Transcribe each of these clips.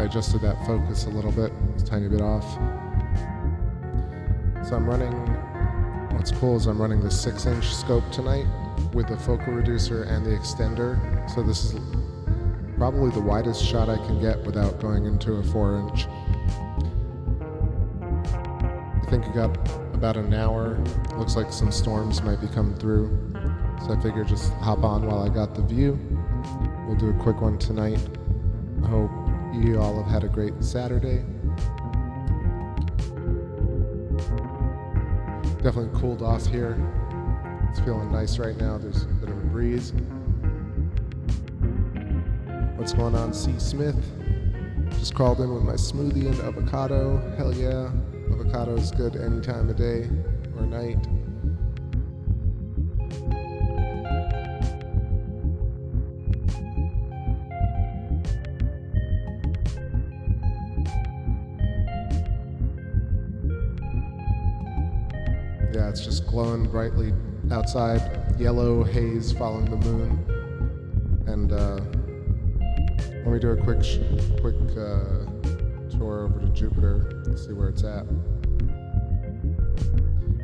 I adjusted that focus a little bit, it's a tiny bit off. So I'm running, what's cool is I'm running the 6-inch scope tonight with the focal reducer and the extender. So this is probably the widest shot I can get without going into a 4-inch. I think I got about an hour. Looks like some storms might be coming through. So I figured just hop on while I got the view. We'll do a quick one tonight. I hope you all have had a great Saturday. Definitely cooled off here. It's feeling nice right now. There's a bit of a breeze. What's going on, C. Smith? Just crawled in with my smoothie and avocado. Hell yeah. Avocado is good any time of day or night. Yeah, it's just glowing brightly outside. Yellow haze following the moon. And let me do a quick tour over to Jupiter and see where it's at.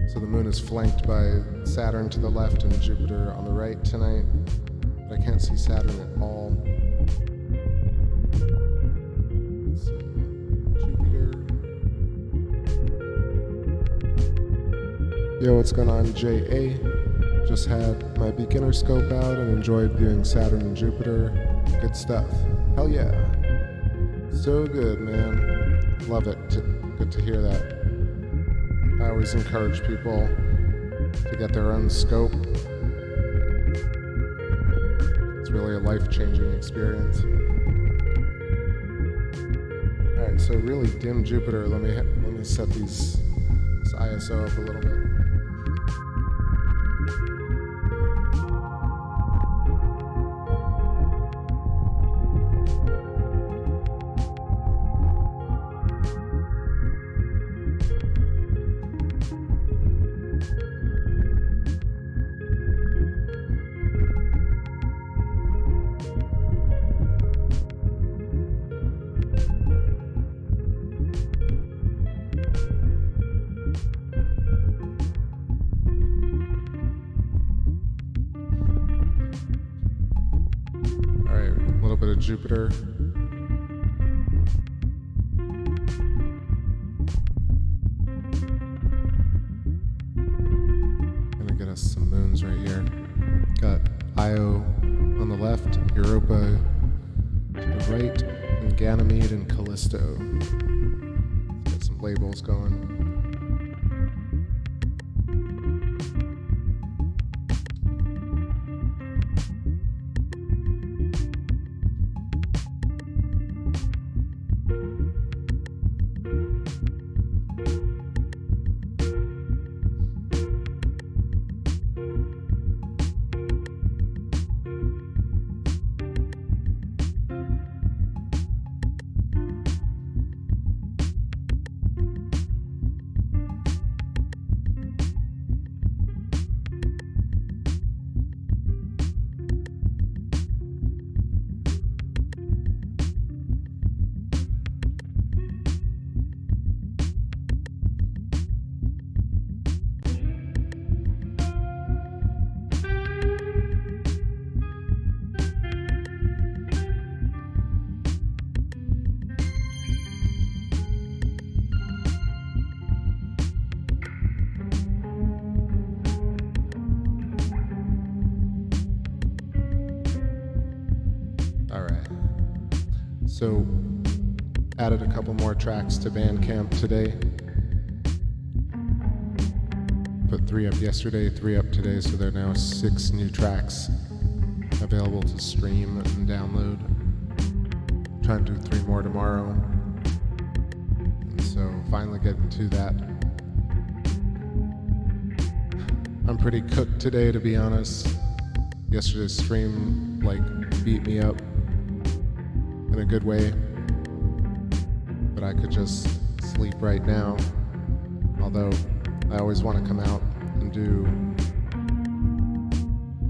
So the moon is flanked by Saturn to the left and Jupiter on the right tonight. But I can't see Saturn at all. Let's see. Jupiter. Yo, what's going on, J.A.? Just had my beginner scope out and enjoyed viewing Saturn and Jupiter. Good stuff. Hell yeah. So good, man. Love it. Good to hear that. I always encourage people to get their own scope. It's really a life-changing experience. Alright, so really dim Jupiter. Let me set this ISO up a little bit. Jupiter. Gonna get us some moons right here. Got Io on the left, Europa to the right, and Ganymede and Callisto. Let's get some labels going. So, added a couple more tracks to Bandcamp today. Put 3 up yesterday, 3 up today, so there are now 6 new tracks available to stream and download. Trying to do 3 more tomorrow. And so, finally getting to that. I'm pretty cooked today, to be honest. Yesterday's stream, beat me up in a good way, but I could just sleep right now, although I always want to come out and do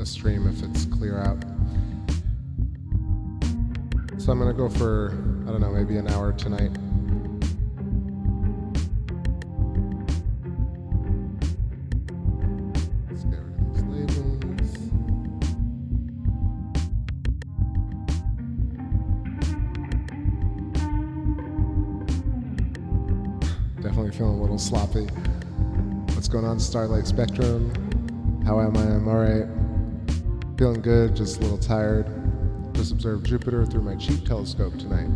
a stream if it's clear out. So I'm gonna go for, I don't know, maybe an hour tonight. Let's get rid of these labels. Definitely feeling a little sloppy. What's going on, Starlight Spectrum? How am I? I'm alright. Feeling good, just a little tired. Just observed Jupiter through my cheap telescope tonight.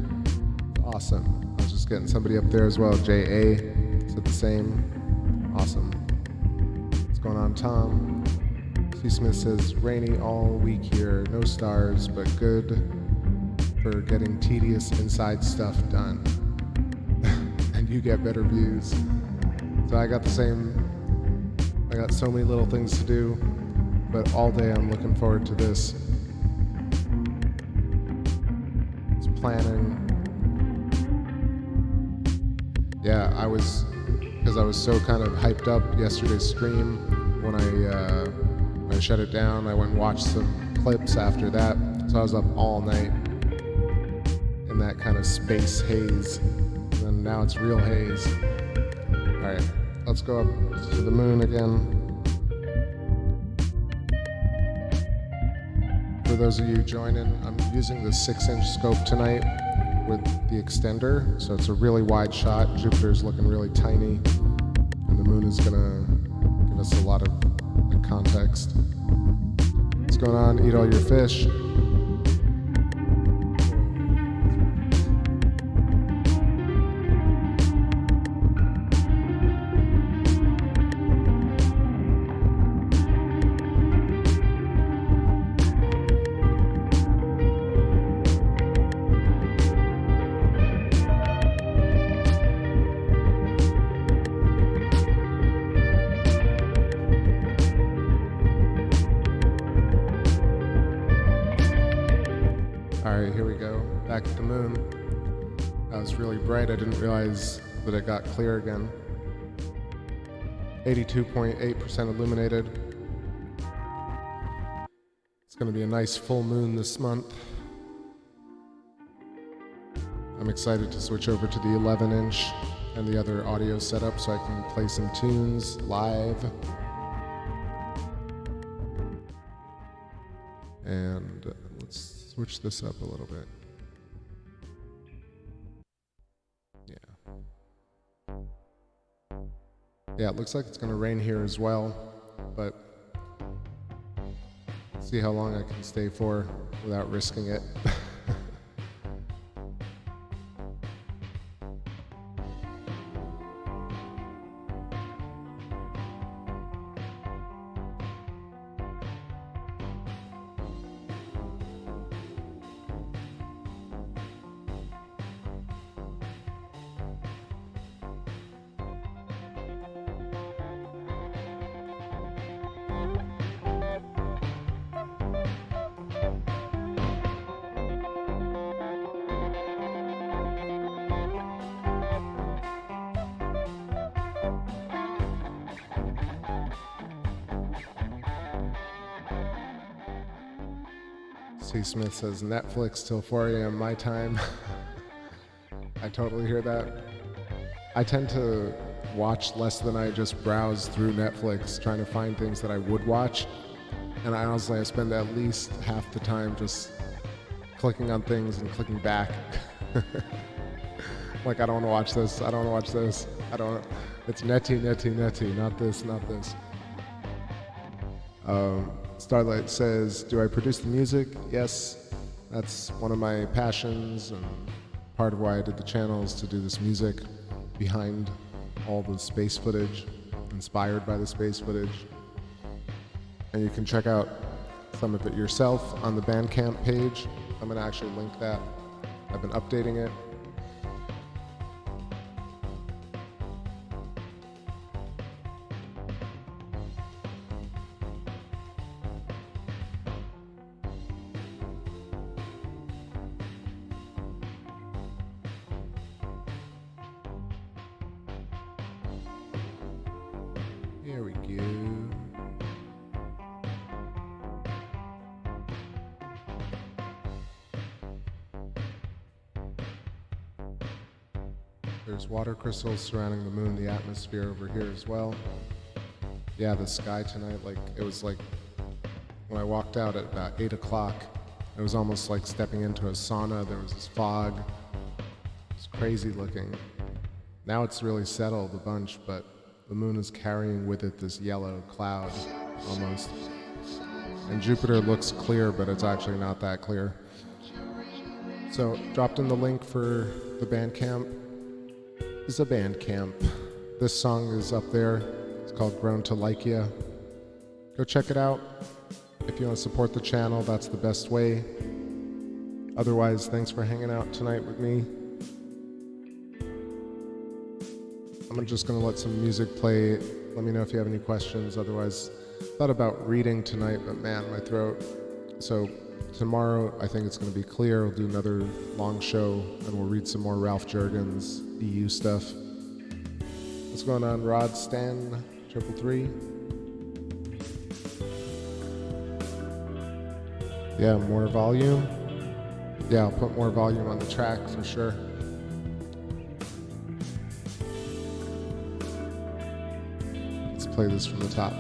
Awesome. I was just getting somebody up there as well. J.A. said the same. Awesome. What's going on, Tom? C. Smith says, rainy all week here. No stars, but good for getting tedious inside stuff done. And you get better views. So I got the same. I got so many little things to do, but all day I'm looking forward to this. It's planning. Yeah, because I was so kind of hyped up yesterday's stream. When I shut it down, I went and watched some clips after that. So I was up all night in that kind of space haze. And now it's real haze. All right, let's go up to the moon again. For those of you joining, I'm using the 6-inch scope tonight with the extender, so it's a really wide shot. Jupiter's looking really tiny, and the moon is gonna give us a lot of context. What's going on? Eat all your fish. Back at the moon. That was really bright. I didn't realize that it got clear again. 82.8% illuminated. It's going to be a nice full moon this month. I'm excited to switch over to the 11-inch and the other audio setup so I can play some tunes live. And let's switch this up a little bit. Yeah, it looks like it's going to rain here as well, but see how long I can stay for without risking it. C. Smith says Netflix till 4 a.m. my time. I totally hear that. I tend to watch less than I just browse through Netflix trying to find things that I would watch. And I spend at least half the time just clicking on things and clicking back. Like, I don't want to watch this. I don't want to watch this. It's netty, not this. Starlight says, do I produce the music? Yes, that's one of my passions, and part of why I did the channel is to do this music behind all the space footage, inspired by the space footage. And you can check out some of it yourself on the Bandcamp page. I'm going to actually link that. I've been updating it. Here we go. There's water crystals surrounding the moon, the atmosphere over here as well. Yeah, the sky tonight, like, it was like, when I walked out at about 8 o'clock, it was almost like stepping into a sauna. There was this fog. It was crazy looking. Now it's really settled a bunch, but the moon is carrying with it this yellow cloud, almost. And Jupiter looks clear, but it's actually not that clear. So, dropped in the link for the Bandcamp. It's a Bandcamp. This song is up there. It's called Grown to Like Ya. Go check it out. If you want to support the channel, that's the best way. Otherwise, thanks for hanging out tonight with me. I'm just going to let some music play. Let me know if you have any questions. Otherwise, thought about reading tonight, but man, my throat. So tomorrow, I think it's going to be clear. We'll do another long show, and we'll read some more Ralph Jurgens EU stuff. What's going on, Rod Stan 333? Yeah, more volume. Yeah, I'll put more volume on the track for sure. Let's play this from the top.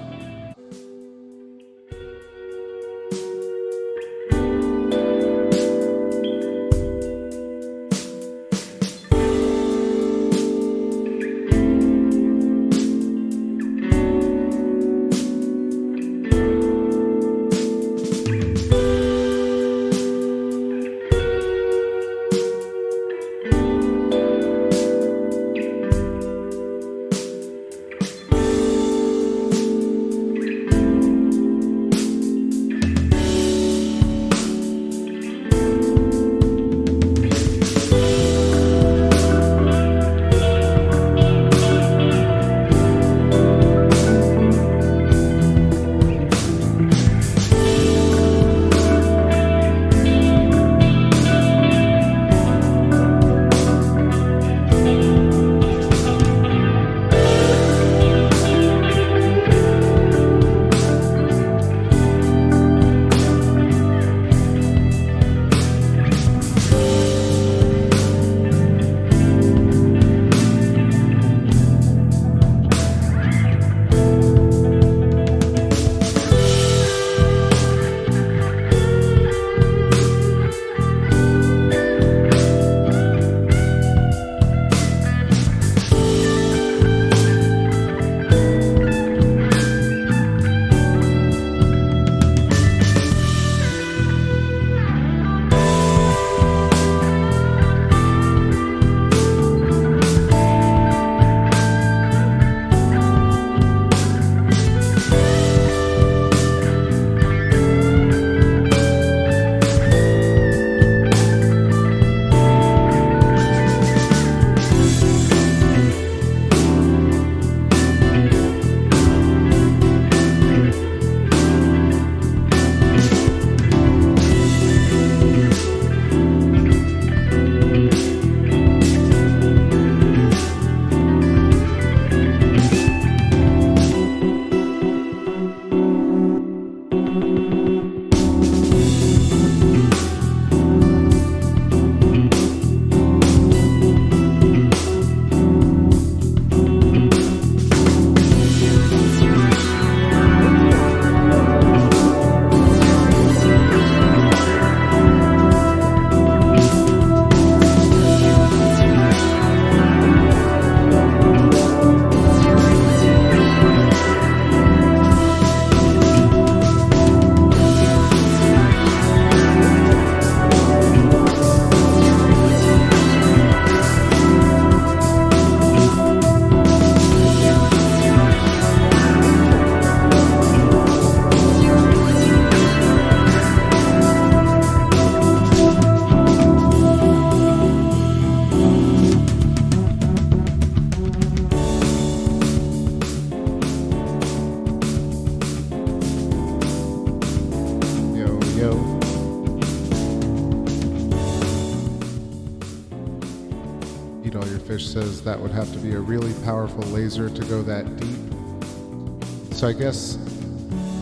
Fish says that would have to be a really powerful laser to go that deep. So I guess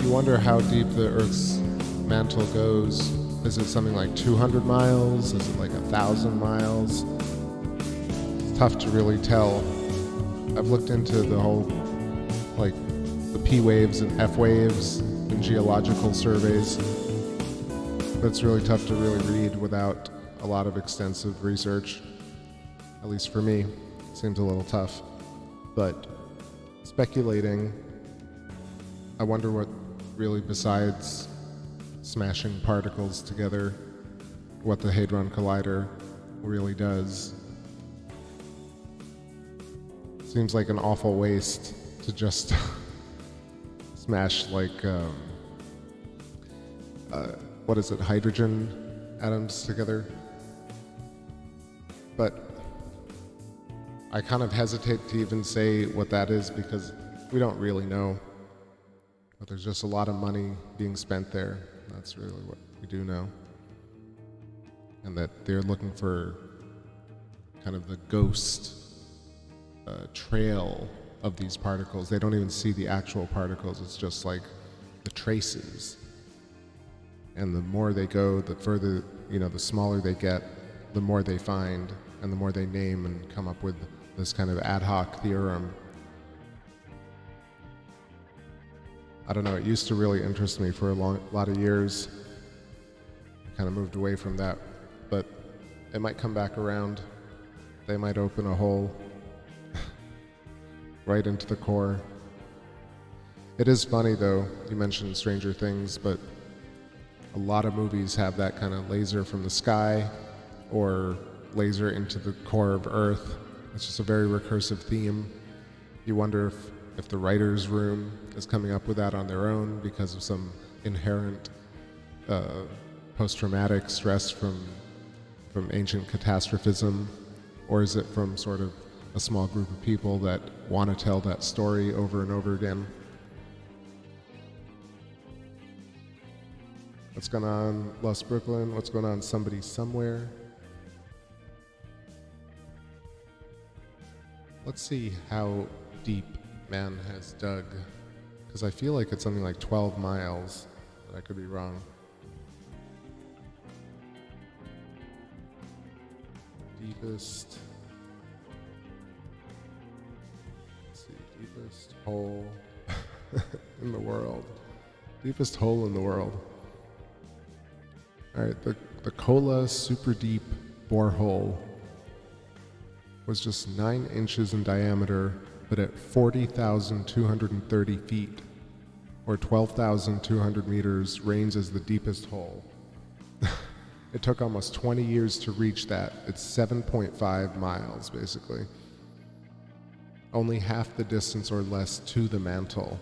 you wonder how deep the Earth's mantle goes. Is it something like 200 miles? Is it like 1,000 miles? It's tough to really tell. I've looked into the whole, like, the P waves and F waves in geological surveys, but it's really tough to really read without a lot of extensive research. At least for me, it seems a little tough. But speculating, I wonder what really, besides smashing particles together, what the Hadron Collider really does. Seems like an awful waste to just smash, like, what is it, hydrogen atoms together? But I kind of hesitate to even say what that is because we don't really know. But there's just a lot of money being spent there. That's really what we do know. And that they're looking for kind of the ghost trail of these particles. They don't even see the actual particles. It's just like the traces. And the more they go, the further, the smaller they get, the more they find, and the more they name and come up with this kind of ad hoc theorem. I don't know, it used to really interest me for a lot of years. I kind of moved away from that, but it might come back around. They might open a hole right into the core. It is funny though, you mentioned Stranger Things, but a lot of movies have that kind of laser from the sky or laser into the core of Earth. It's just a very recursive theme. You wonder if the writer's room is coming up with that on their own because of some inherent post-traumatic stress from ancient catastrophism, or is it from sort of a small group of people that want to tell that story over and over again? What's going on, Los Brooklyn? What's going on, Somebody Somewhere? Let's see how deep man has dug, because I feel like it's something like 12 miles, but I could be wrong. Deepest, let's see, deepest hole in the world. Deepest hole in the world. All right, the Kola Super Deep Borehole was just 9 inches in diameter, but at 40,230 feet, or 12,200 meters, reigns as the deepest hole. It took almost 20 years to reach that. It's 7.5 miles, basically. Only half the distance or less to the mantle.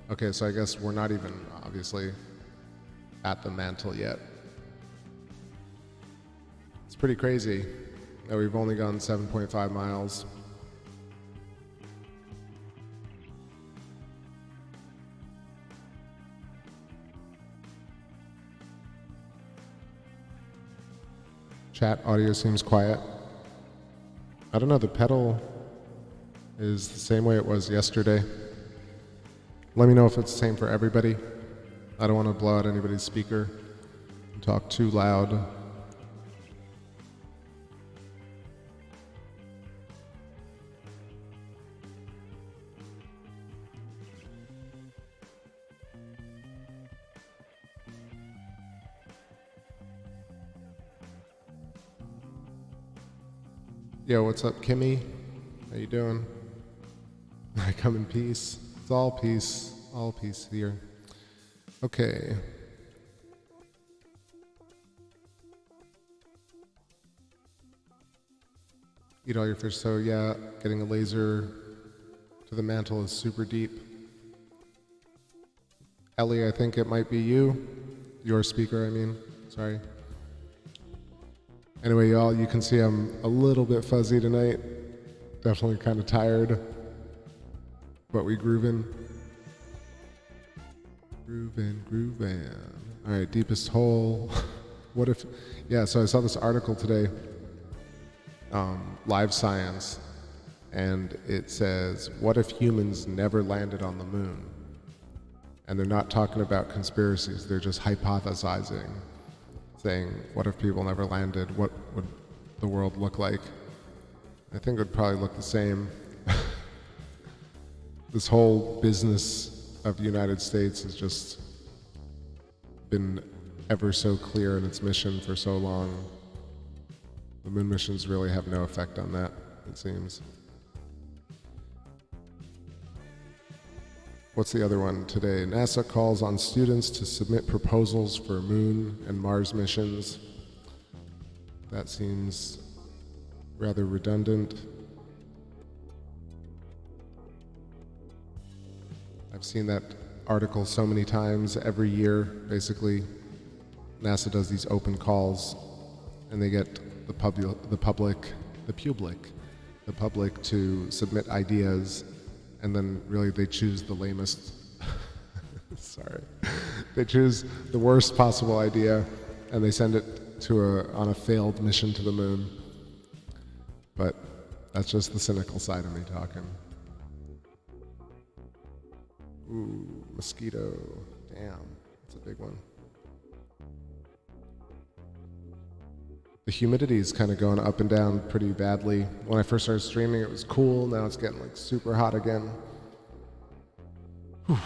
Okay, so I guess we're not even, obviously, at the mantle yet. It's pretty crazy that we've only gone 7.5 miles. Chat audio seems quiet. I don't know, the pedal is the same way it was yesterday. Let me know if it's the same for everybody. I don't want to blow out anybody's speaker and talk too loud. Yo, what's up, Kimmy? How you doing? I come in peace. It's all peace here. Okay. Eat all your fish. So yeah, getting a laser to the mantle is super deep. Ellie, I think it might be you. Your speaker, I mean. Sorry. Anyway, y'all, you can see I'm a little bit fuzzy tonight. Definitely kind of tired. But we grooving. Grooving. All right, deepest hole. What if, yeah, so I saw this article today, Live Science, and it says, what if humans never landed on the moon? And they're not talking about conspiracies, they're just hypothesizing, saying, what if people never landed? What would the world look like? I think it would probably look the same. This whole business of the United States has just been ever so clear in its mission for so long. The moon missions really have no effect on that, it seems. What's the other one today? NASA calls on students to submit proposals for moon and Mars missions. That seems rather redundant. I've seen that article so many times. Every year, basically, NASA does these open calls, and they get the public to submit ideas, and then really they choose the lamest. Sorry, they choose the worst possible idea, and they send it to on a failed mission to the moon. But that's just the cynical side of me talking. Ooh, mosquito. Damn, that's a big one. The humidity is kind of going up and down pretty badly. When I first started streaming, it was cool. Now it's getting like super hot again. Whew.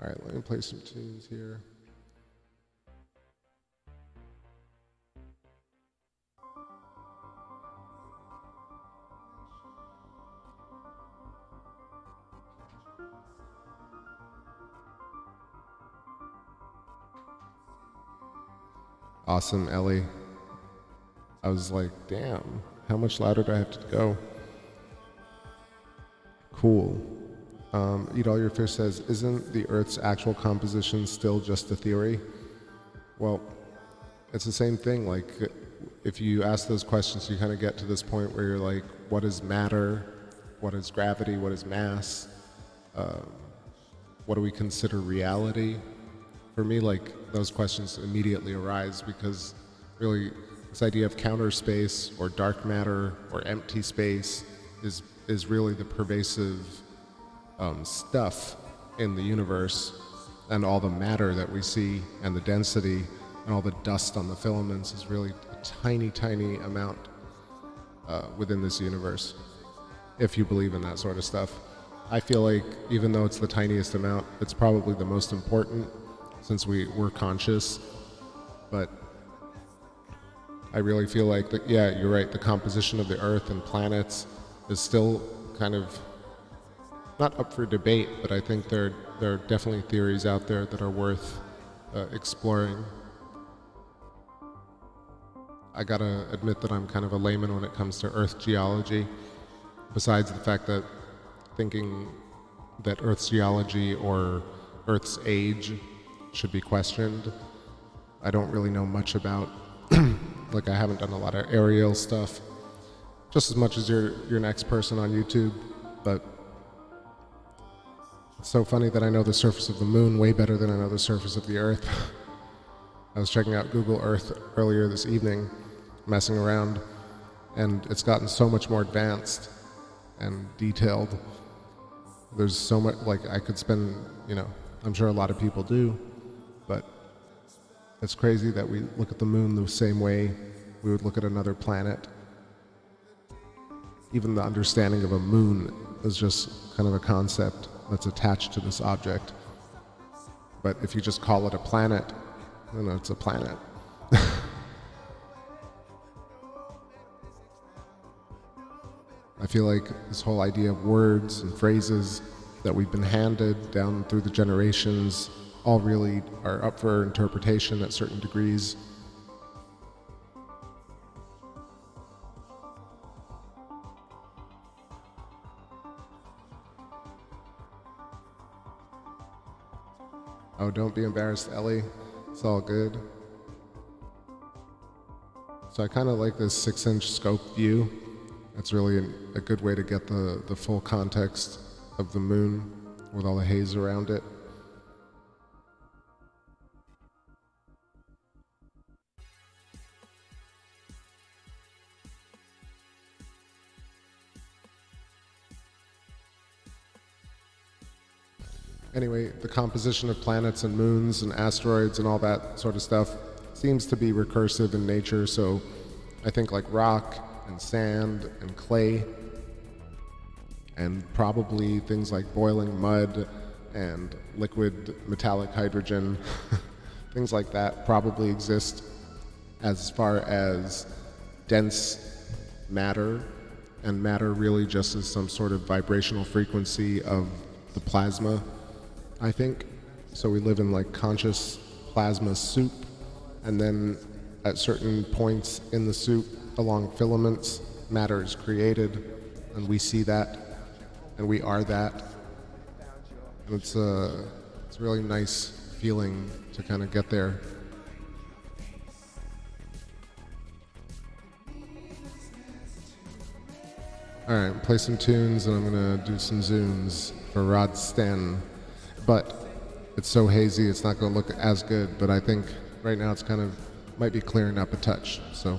All right, let me play some tunes here. Awesome, Ellie. I was like, damn, how much louder do I have to go? Cool. Eat All Your Fish says, isn't the Earth's actual composition still just a theory? Well, it's the same thing. Like, if you ask those questions, you kind of get to this point where you're like, what is matter? What is gravity? What is mass? What do we consider reality? For me, like, those questions immediately arise because really this idea of counter space or dark matter or empty space is really the pervasive stuff in the universe, and all the matter that we see and the density and all the dust on the filaments is really a tiny, tiny amount within this universe, if you believe in that sort of stuff. I feel like even though it's the tiniest amount, it's probably the most important, since we're conscious. But I really feel like that, yeah, you're right, the composition of the Earth and planets is still kind of not up for debate, but I think there are definitely theories out there that are worth exploring. I gotta admit that I'm kind of a layman when it comes to Earth geology, besides the fact that thinking that Earth's geology or Earth's age should be questioned. I don't really know much about, like, I haven't done a lot of aerial stuff, just as much as your next person on YouTube, but it's so funny that I know the surface of the moon way better than I know the surface of the Earth. I was checking out Google Earth earlier this evening, messing around, and it's gotten so much more advanced and detailed. There's so much, like, I could spend, I'm sure a lot of people do, but it's crazy that we look at the moon the same way we would look at another planet. Even the understanding of a moon is just kind of a concept that's attached to this object. But if you just call it a planet, then it's a planet. I feel like this whole idea of words and phrases that we've been handed down through the generations all really are up for interpretation at certain degrees. Oh, don't be embarrassed, Ellie. It's all good. So I kind of like this 6-inch scope view. That's really a good way to get the full context of the moon with all the haze around it. Anyway, the composition of planets and moons and asteroids and all that sort of stuff seems to be recursive in nature, so I think like rock and sand and clay, and probably things like boiling mud and liquid metallic hydrogen, things like that probably exist as far as dense matter, and matter really just is some sort of vibrational frequency of the plasma, I think. So we live in like conscious plasma soup, and then at certain points in the soup along filaments, matter is created, and we see that, and we are that. And it's a really nice feeling to kind of get there. Alright, play some tunes, and I'm gonna do some zooms for Rod Sten. But it's so hazy, it's not gonna look as good, but I think right now it's kind of, might be clearing up a touch, so.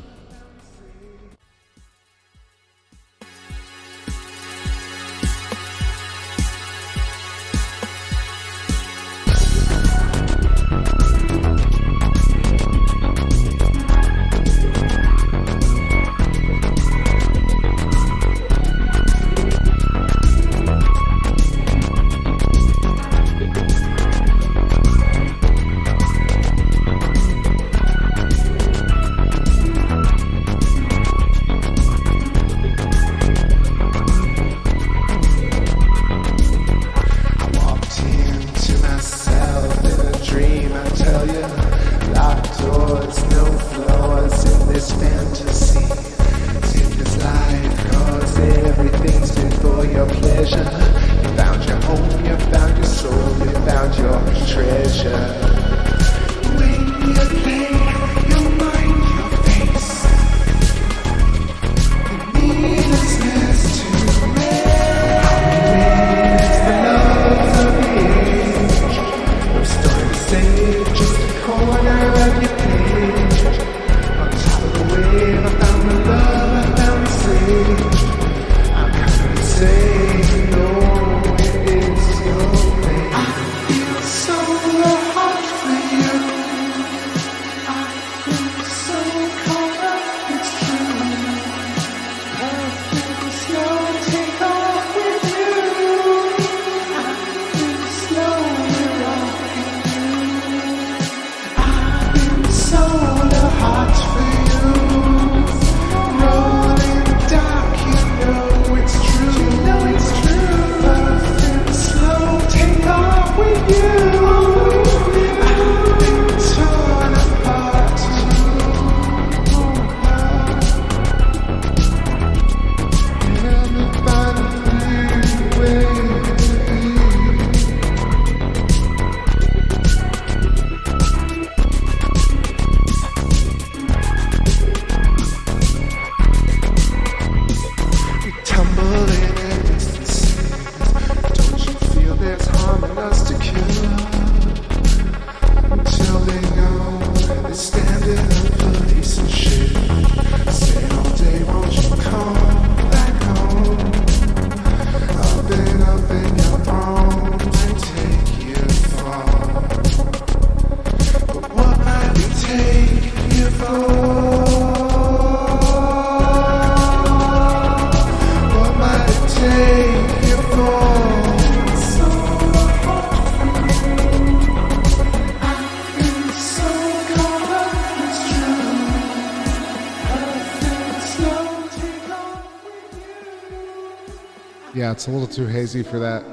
Yeah, it's a little too hazy for that,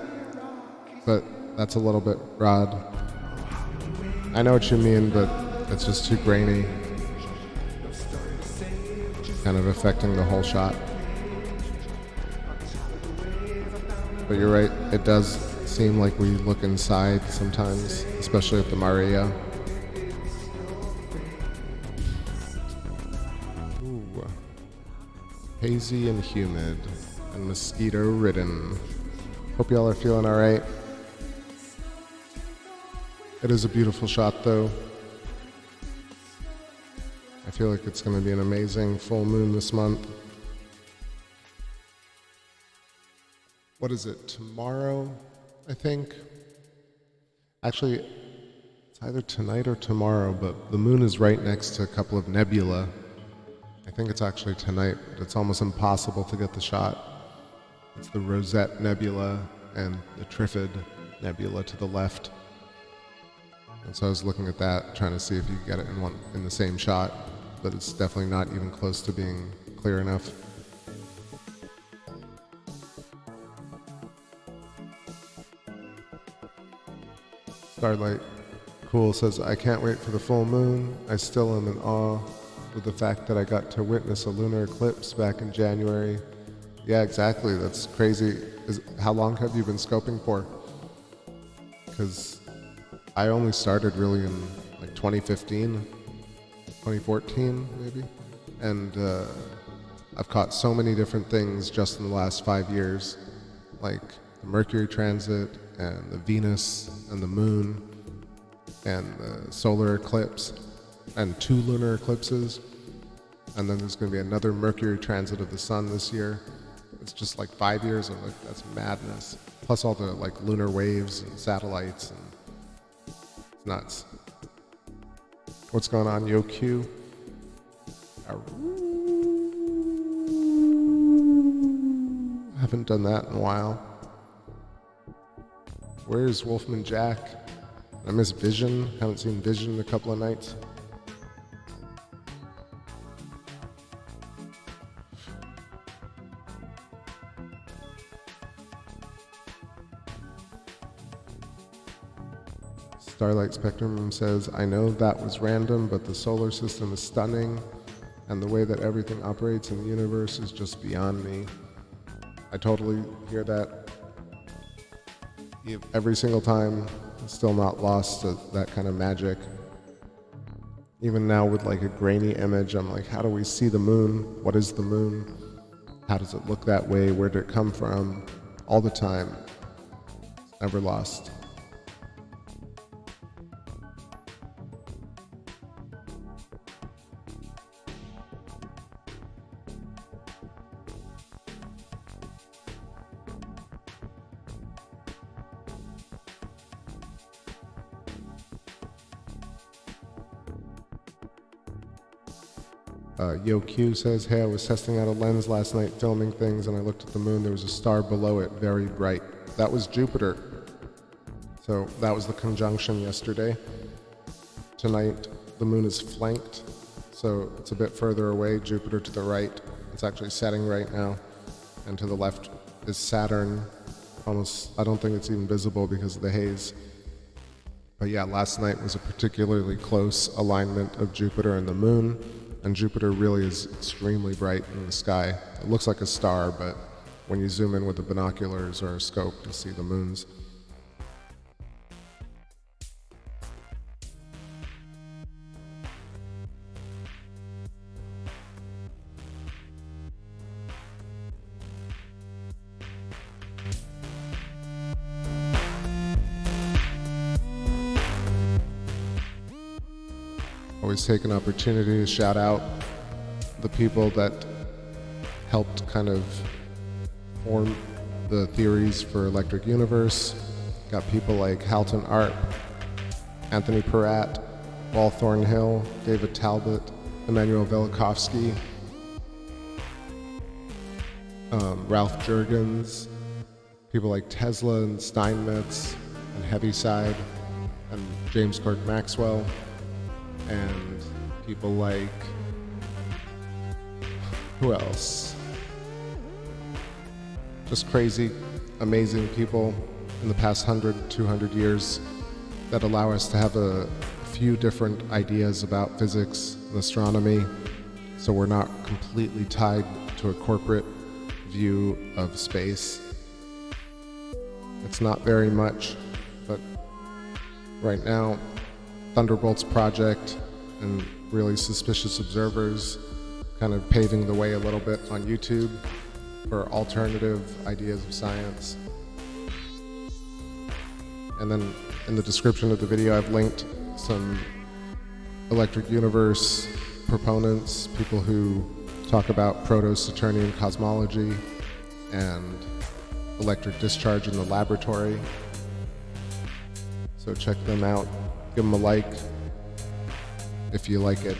but that's a little bit Rod. I know what you mean, but it's just too grainy, kind of affecting the whole shot. But you're right, it does seem like we look inside sometimes, especially at the Maria. Ooh. Hazy and humid and mosquito-ridden. Hope y'all are feeling all right. It is a beautiful shot, though. I feel like it's going to be an amazing full moon this month. What is it, tomorrow, I think? Actually, it's either tonight or tomorrow, but the moon is right next to a couple of nebula. I think it's actually tonight, but it's almost impossible to get the shot. It's the Rosette Nebula and the Trifid Nebula to the left. And so I was looking at that, trying to see if you could get it in the same shot, but it's definitely not even close to being clear enough. Starlight Cool says, I can't wait for the full moon. I still am in awe with the fact that I got to witness a lunar eclipse back in January. Yeah, exactly. That's crazy. How long have you been scoping for? Because I only started really in like 2015, 2014 maybe. And I've caught so many different things just in the last 5 years, like the Mercury transit and the Venus and the moon and the solar eclipse and 2 lunar eclipses. And then there's going to be another Mercury transit of the sun this year. It's just like 5 years of like, that's madness. Plus all the like lunar waves and satellites, and it's nuts. What's going on, Yo Q? Haven't done that in a while. Where's Wolfman Jack? I miss Vision. Haven't seen Vision in a couple of nights. Starlight Spectrum says, I know that was random, but the solar system is stunning, and the way that everything operates in the universe is just beyond me. I totally hear that. Every single time, I'm still not lost to that kind of magic. Even now with like a grainy image, I'm like, how do we see the moon? What is the moon? How does it look that way? Where did it come from? All the time. It's never lost. Yo Q says, hey, I was testing out a lens last night filming things and I looked at the moon. There was a star below it, very bright. That was Jupiter. So that was the conjunction yesterday. Tonight, the moon is flanked, so it's a bit further away. Jupiter to the right. It's actually setting right now. And to the left is Saturn. Almost, I don't think it's even visible because of the haze. But yeah, last night was a particularly close alignment of Jupiter and the moon. And Jupiter really is extremely bright in the sky. It looks like a star, but when you zoom in with the binoculars or a scope, you'll see the moons. Always take an opportunity to shout out the people that helped kind of form the theories for Electric Universe. Got people like Halton Arp, Anthony Peratt, Paul Thornhill, David Talbot, Emmanuel Velikovsky, Ralph Jurgens, people like Tesla and Steinmetz and Heaviside and James Clerk Maxwell, and people like, who else? Just crazy, amazing people in the past 100, 200 years that allow us to have a few different ideas about physics and astronomy, so we're not completely tied to a corporate view of space. It's not very much, but right now, Thunderbolt's project and really suspicious observers kind of paving the way a little bit on YouTube for alternative ideas of science. And then in the description of the video, I've linked some Electric Universe proponents, people who talk about proto-Saturnian cosmology and electric discharge in the laboratory. So check them out. Give them a like if you like it.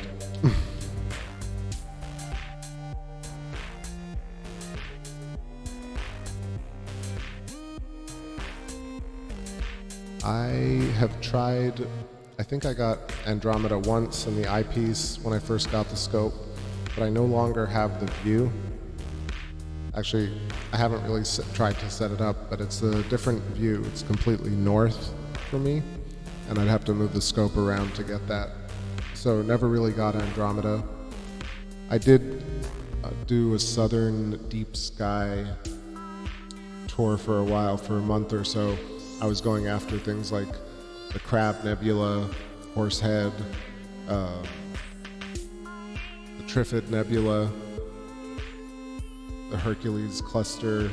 I have tried, I think I got Andromeda once in the eyepiece when I first got the scope, but I no longer have the View. Actually, I haven't really tried to set it up, but it's a different view. It's completely north for me, and I'd have to move the scope around to get that. So never really got Andromeda. I did do a southern deep sky tour for a while, for a month or so. I was going after things like the Crab Nebula, Horsehead, the Trifid Nebula, the Hercules cluster,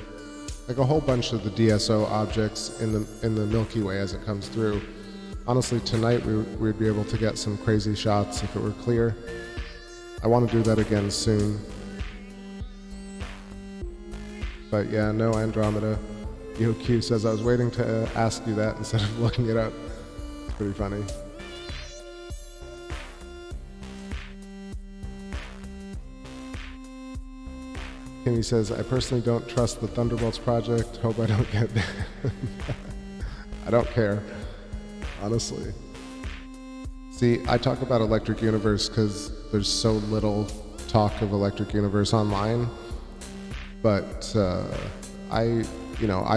like a whole bunch of the DSO objects in the Milky Way as it comes through. Honestly, tonight we'd be able to get some crazy shots if it were clear. I want to do that again soon. But yeah, no Andromeda. EOQ says, I was waiting to ask you that instead of looking it up. It's pretty funny. Kimmy says, I personally don't trust the Thunderbolts project. Hope I don't get that. I don't care, honestly. See, I talk about Electric Universe because there's so little talk of Electric Universe online. But I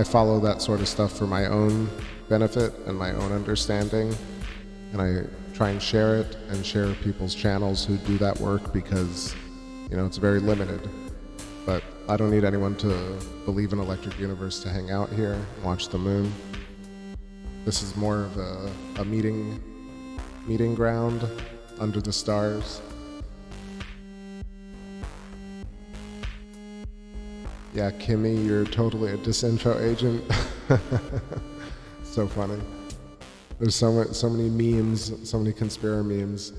follow that sort of stuff for my own benefit and my own understanding. And I try and share it and share people's channels who do that work because, it's very limited. But I don't need anyone to believe in Electric Universe to hang out here and watch the moon. This is more of a meeting ground under the stars. Yeah, Kimmy, you're totally a disinfo agent. So funny. There's so many memes, so many conspiracy memes.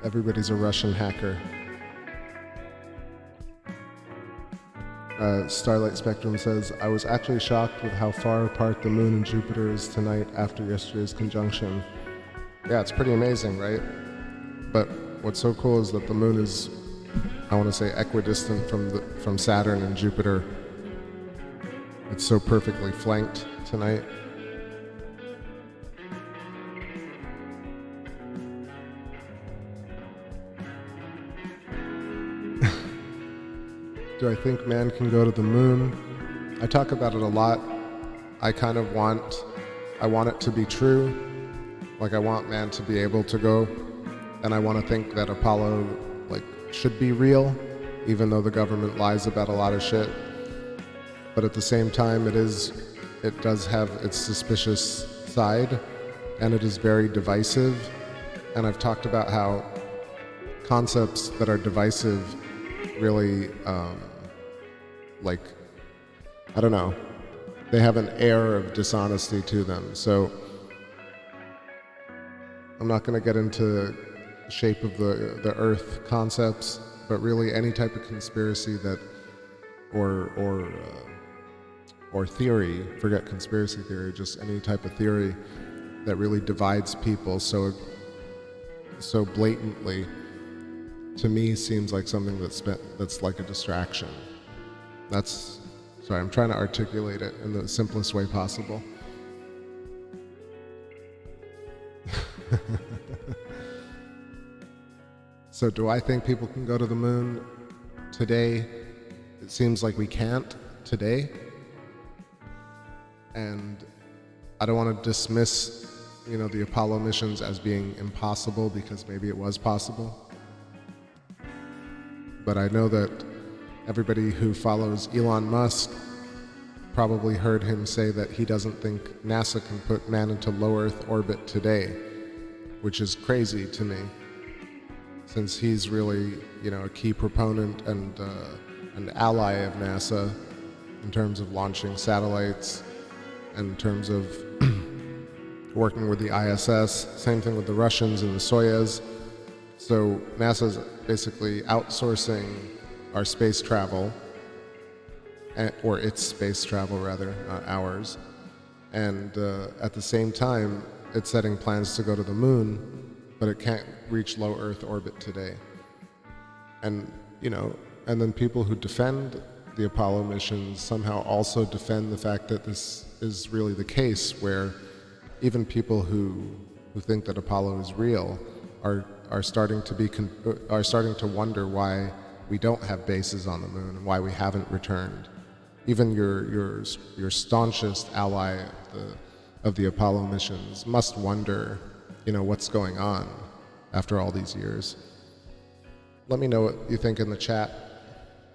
Everybody's a Russian hacker. Starlight Spectrum says, I was actually shocked with how far apart the moon and Jupiter is tonight after yesterday's conjunction. Yeah, it's pretty amazing, right? But what's so cool is that the moon is, I want to say, equidistant from Saturn and Jupiter. It's so perfectly flanked tonight. Do I think man can go to the moon? I talk about it a lot. I want it to be true. Like, I want man to be able to go, and I want to think that Apollo should be real, even though the government lies about a lot of shit. But at the same time, it does have its suspicious side, and it is very divisive. And I've talked about how concepts that are divisive really, I don't know, they have an air of dishonesty to them. So I'm not going to get into shape of the Earth concepts, but really any type of conspiracy that, or theory, forget conspiracy theory, just any type of theory that really divides people so blatantly, to me seems like something that's like a distraction. Sorry, I'm trying to articulate it in the simplest way possible. So do I think people can go to the moon today? It seems like we can't today. And I don't want to dismiss, the Apollo missions as being impossible, because maybe it was possible. But I know that everybody who follows Elon Musk probably heard him say that he doesn't think NASA can put man into low Earth orbit today, which is crazy to me, since he's really, a key proponent and an ally of NASA in terms of launching satellites, and in terms of working with the ISS. Same thing with the Russians and the Soyuz. So NASA's basically outsourcing our space travel, or its space travel rather, not ours. And at the same time, it's setting plans to go to the moon, but it can't reach low Earth orbit today. And, And then people who defend the Apollo missions somehow also defend the fact that this is really the case, where even people who think that Apollo is real are starting to wonder why we don't have bases on the moon and why we haven't returned. Even your staunchest ally of the Apollo missions must wonder, what's going on after all these years. Let me know what you think in the chat.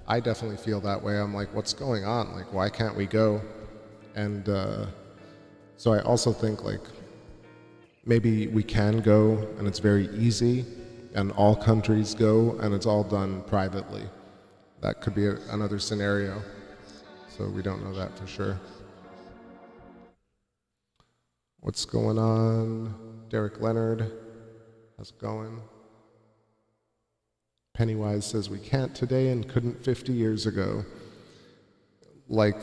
I definitely feel that way. I'm like, what's going on? Like, why can't we go? And so I also think, like, maybe we can go and it's very easy and all countries go and it's all done privately. That could be another scenario. So we don't know that for sure. What's going on? Derek Leonard, how's it going? Pennywise says we can't today and couldn't 50 years ago. Like,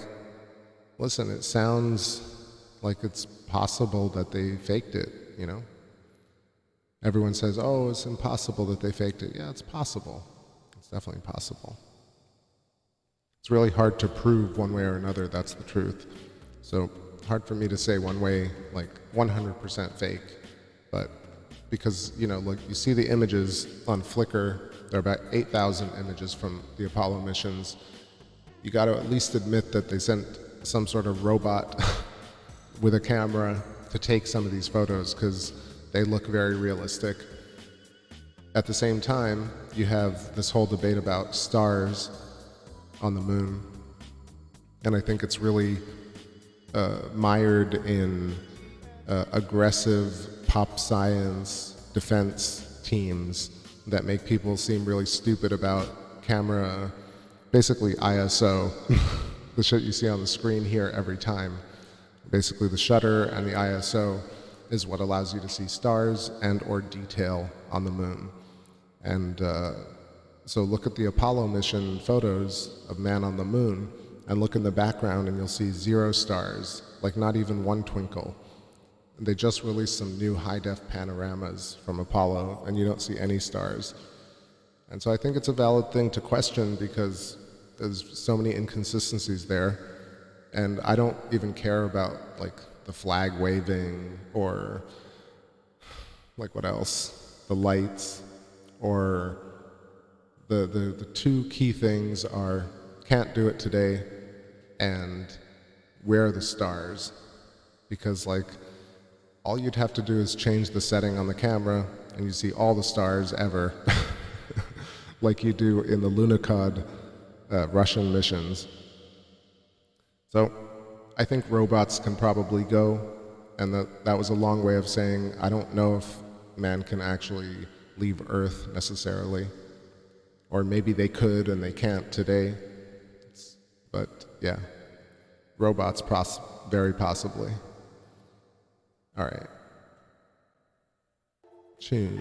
listen, it sounds like it's possible that they faked it, Everyone says, oh, it's impossible that they faked it. Yeah, it's possible. It's definitely possible. It's really hard to prove one way or another that's the truth. So hard for me to say one way, like 100% fake, but because, like you see the images on Flickr, there are about 8,000 images from the Apollo missions. You got to at least admit that they sent some sort of robot with a camera to take some of these photos, because they look very realistic. At the same time, you have this whole debate about stars on the moon, and I think it's really mired in aggressive pop science defense teams that make people seem really stupid about camera, basically ISO, the shit you see on the screen here every time. Basically the shutter and the ISO is what allows you to see stars and or detail on the moon. And so look at the Apollo mission photos of man on the moon and look in the background and you'll see 0 stars, like not even one twinkle. And they just released some new high-def panoramas from Apollo and you don't see any stars. And so I think it's a valid thing to question because there's so many inconsistencies there. And I don't even care about like the flag waving or like what else? The lights, or the two key things are can't do it today and where are the stars? Because like all you'd have to do is change the setting on the camera and you see all the stars ever like you do in the Lunokhod Russian missions. So I think robots can probably go, and that was a long way of saying I don't know if man can actually leave Earth necessarily. Or maybe they could and they can't today. But yeah, robots very possibly. All right. Change.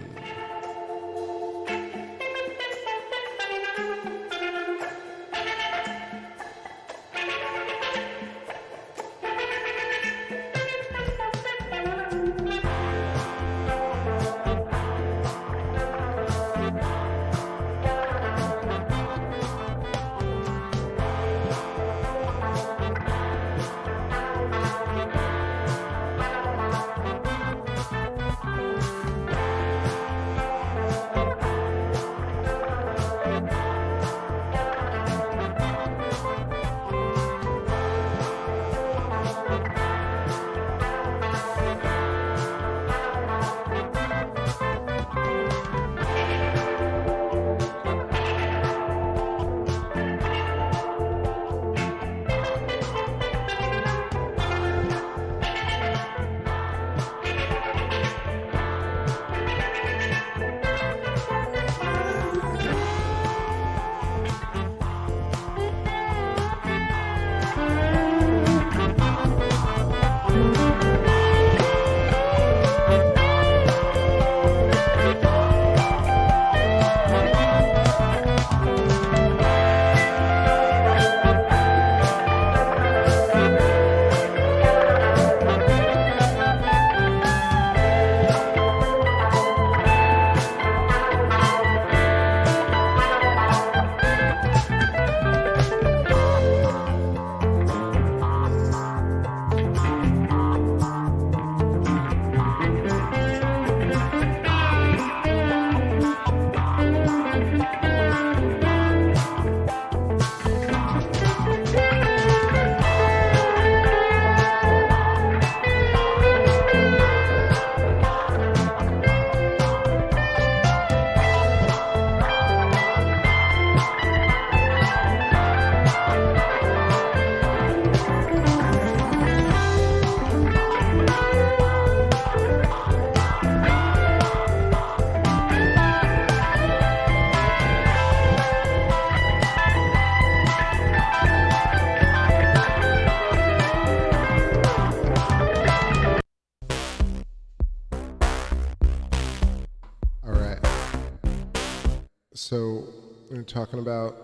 So we're talking about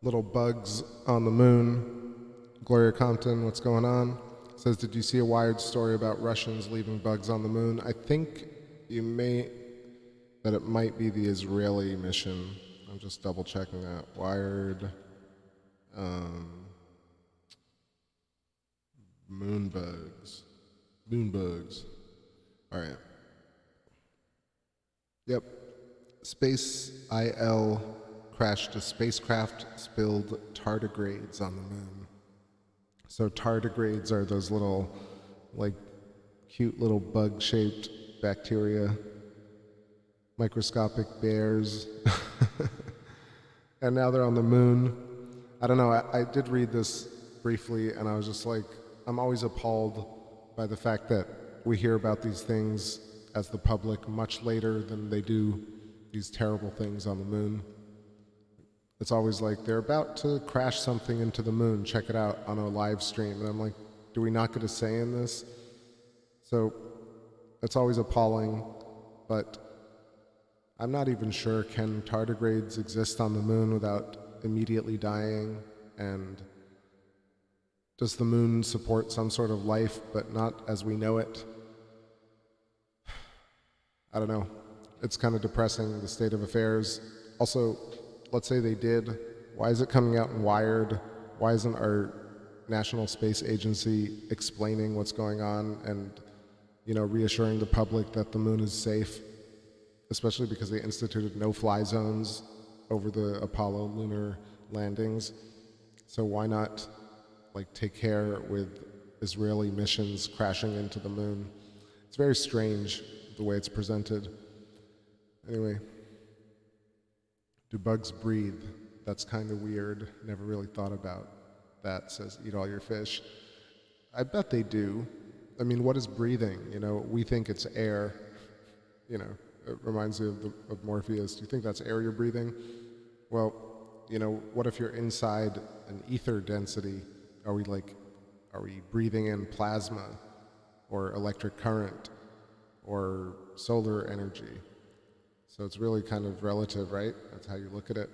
little bugs on the moon. Gloria Compton, what's going on? Says, did you see a Wired story about Russians leaving bugs on the moon? I think that it might be the Israeli mission. I'm just double checking that. Wired, moon bugs. All right. Yep. Space IL crashed a spacecraft, spilled tardigrades on the moon. So tardigrades are those little, like, cute little bug-shaped bacteria, microscopic bears. And now they're on the moon. I don't know, I did read this briefly, and I was just like, I'm always appalled by the fact that we hear about these things as the public much later than they do these terrible things on the moon. It's always like, they're about to crash something into the moon, check it out on a live stream. And I'm like, do we not get a say in this? So it's always appalling, but I'm not even sure, can tardigrades exist on the moon without immediately dying? And does the moon support some sort of life, but not as we know it? I don't know. It's kind of depressing, the state of affairs. Also, let's say they did. Why is it coming out in Wired? Why isn't our National Space Agency explaining what's going on and, reassuring the public that the moon is safe? Especially because they instituted no-fly zones over the Apollo lunar landings. So why not, take care with Israeli missions crashing into the moon? It's very strange the way it's presented. Anyway, do bugs breathe? That's kind of weird. Never really thought about that, says Eat All Your Fish. I bet they do. I mean, what is breathing? We think it's air. It reminds me of Morpheus. Do you think that's air you're breathing? Well, what if you're inside an ether density? Are we breathing in plasma or electric current or solar energy? So it's really kind of relative, right? That's how you look at it.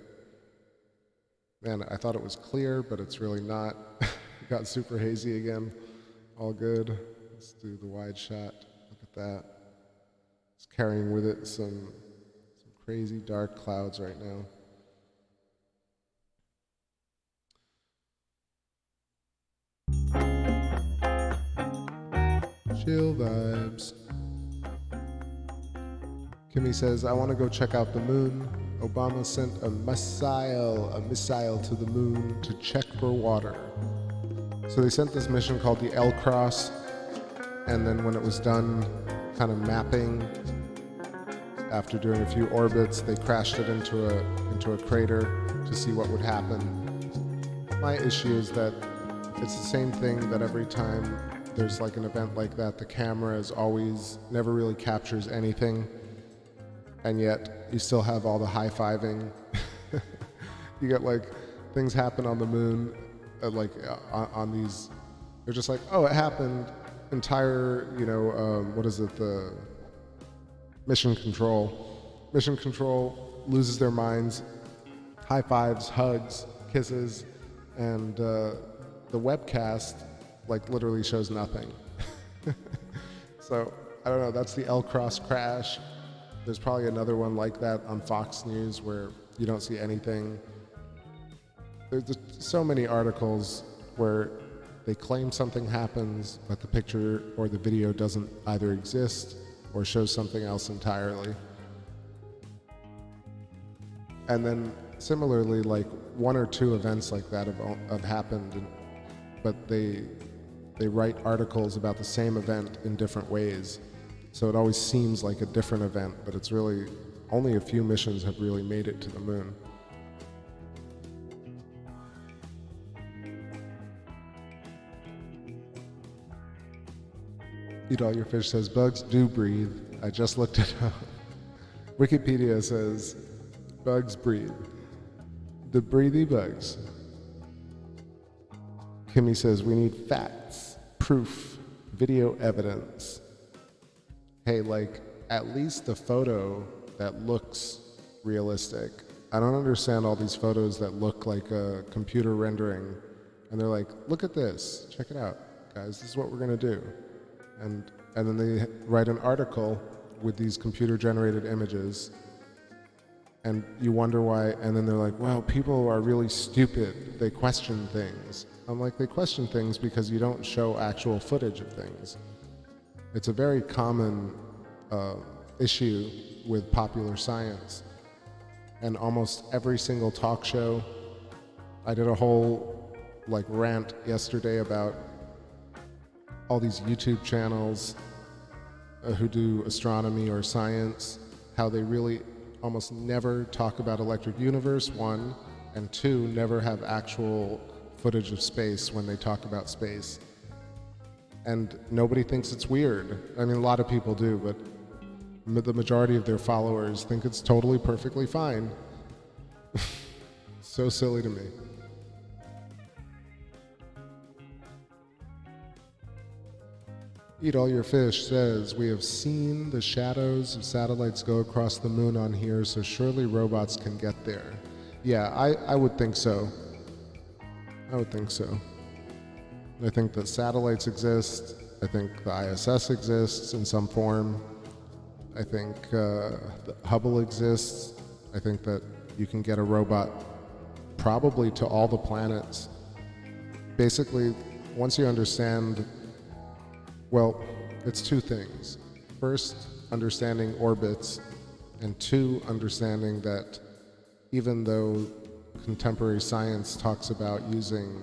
Man, I thought it was clear, but it's really not. Got super hazy again. All good. Let's do the wide shot. Look at that. It's carrying with it some crazy dark clouds right now. Chill vibes. Kimmy says, I want to go check out the moon. Obama sent a missile to the moon to check for water. So they sent this mission called the L-Cross, and then when it was done kind of mapping, after doing a few orbits, they crashed it into a crater to see what would happen. My issue is that it's the same thing that every time there's an event like that, the camera is always never really captures anything. And yet, you still have all the high-fiving. You get things happen on the moon, on these, they're just oh, it happened. Entire, the mission control. Mission control loses their minds, high fives, hugs, kisses, and the webcast, literally shows nothing. So, I don't know, that's the L-Cross crash. There's probably another one like that on Fox News where you don't see anything. There's just so many articles where they claim something happens, but the picture or the video doesn't either exist or shows something else entirely. And then similarly, one or two events like that have happened, but they write articles about the same event in different ways. So it always seems like a different event, but it's really, only a few missions have really made it to the moon. Eat All Your Fish says, bugs do breathe. I just looked it up. Wikipedia says, bugs breathe. The breathy bugs. Kimmy says, we need facts, proof, video evidence. Hey, at least the photo that looks realistic. I don't understand all these photos that look like a computer rendering, and they're like, look at this, check it out, guys, this is what we're gonna do. And then they write an article with these computer-generated images, and you wonder why, and then they're like, well, people are really stupid, they question things. I'm like, they question things because you don't show actual footage of things. It's a very common issue with popular science. And almost every single talk show, I did a whole rant yesterday about all these YouTube channels who do astronomy or science, how they really almost never talk about electric universe, one, and two, never have actual footage of space when they talk about space. And nobody thinks it's weird. I mean, a lot of people do, but the majority of their followers think it's totally perfectly fine. So silly to me. Eat All Your Fish says, we have seen the shadows of satellites go across the moon on here, so surely robots can get there. Yeah, I would think so. I would think so. I think that satellites exist. I think the ISS exists in some form. I think the Hubble exists. I think that you can get a robot probably to all the planets. Basically, once you understand, well, it's two things. First, understanding orbits, and two, understanding that even though contemporary science talks about using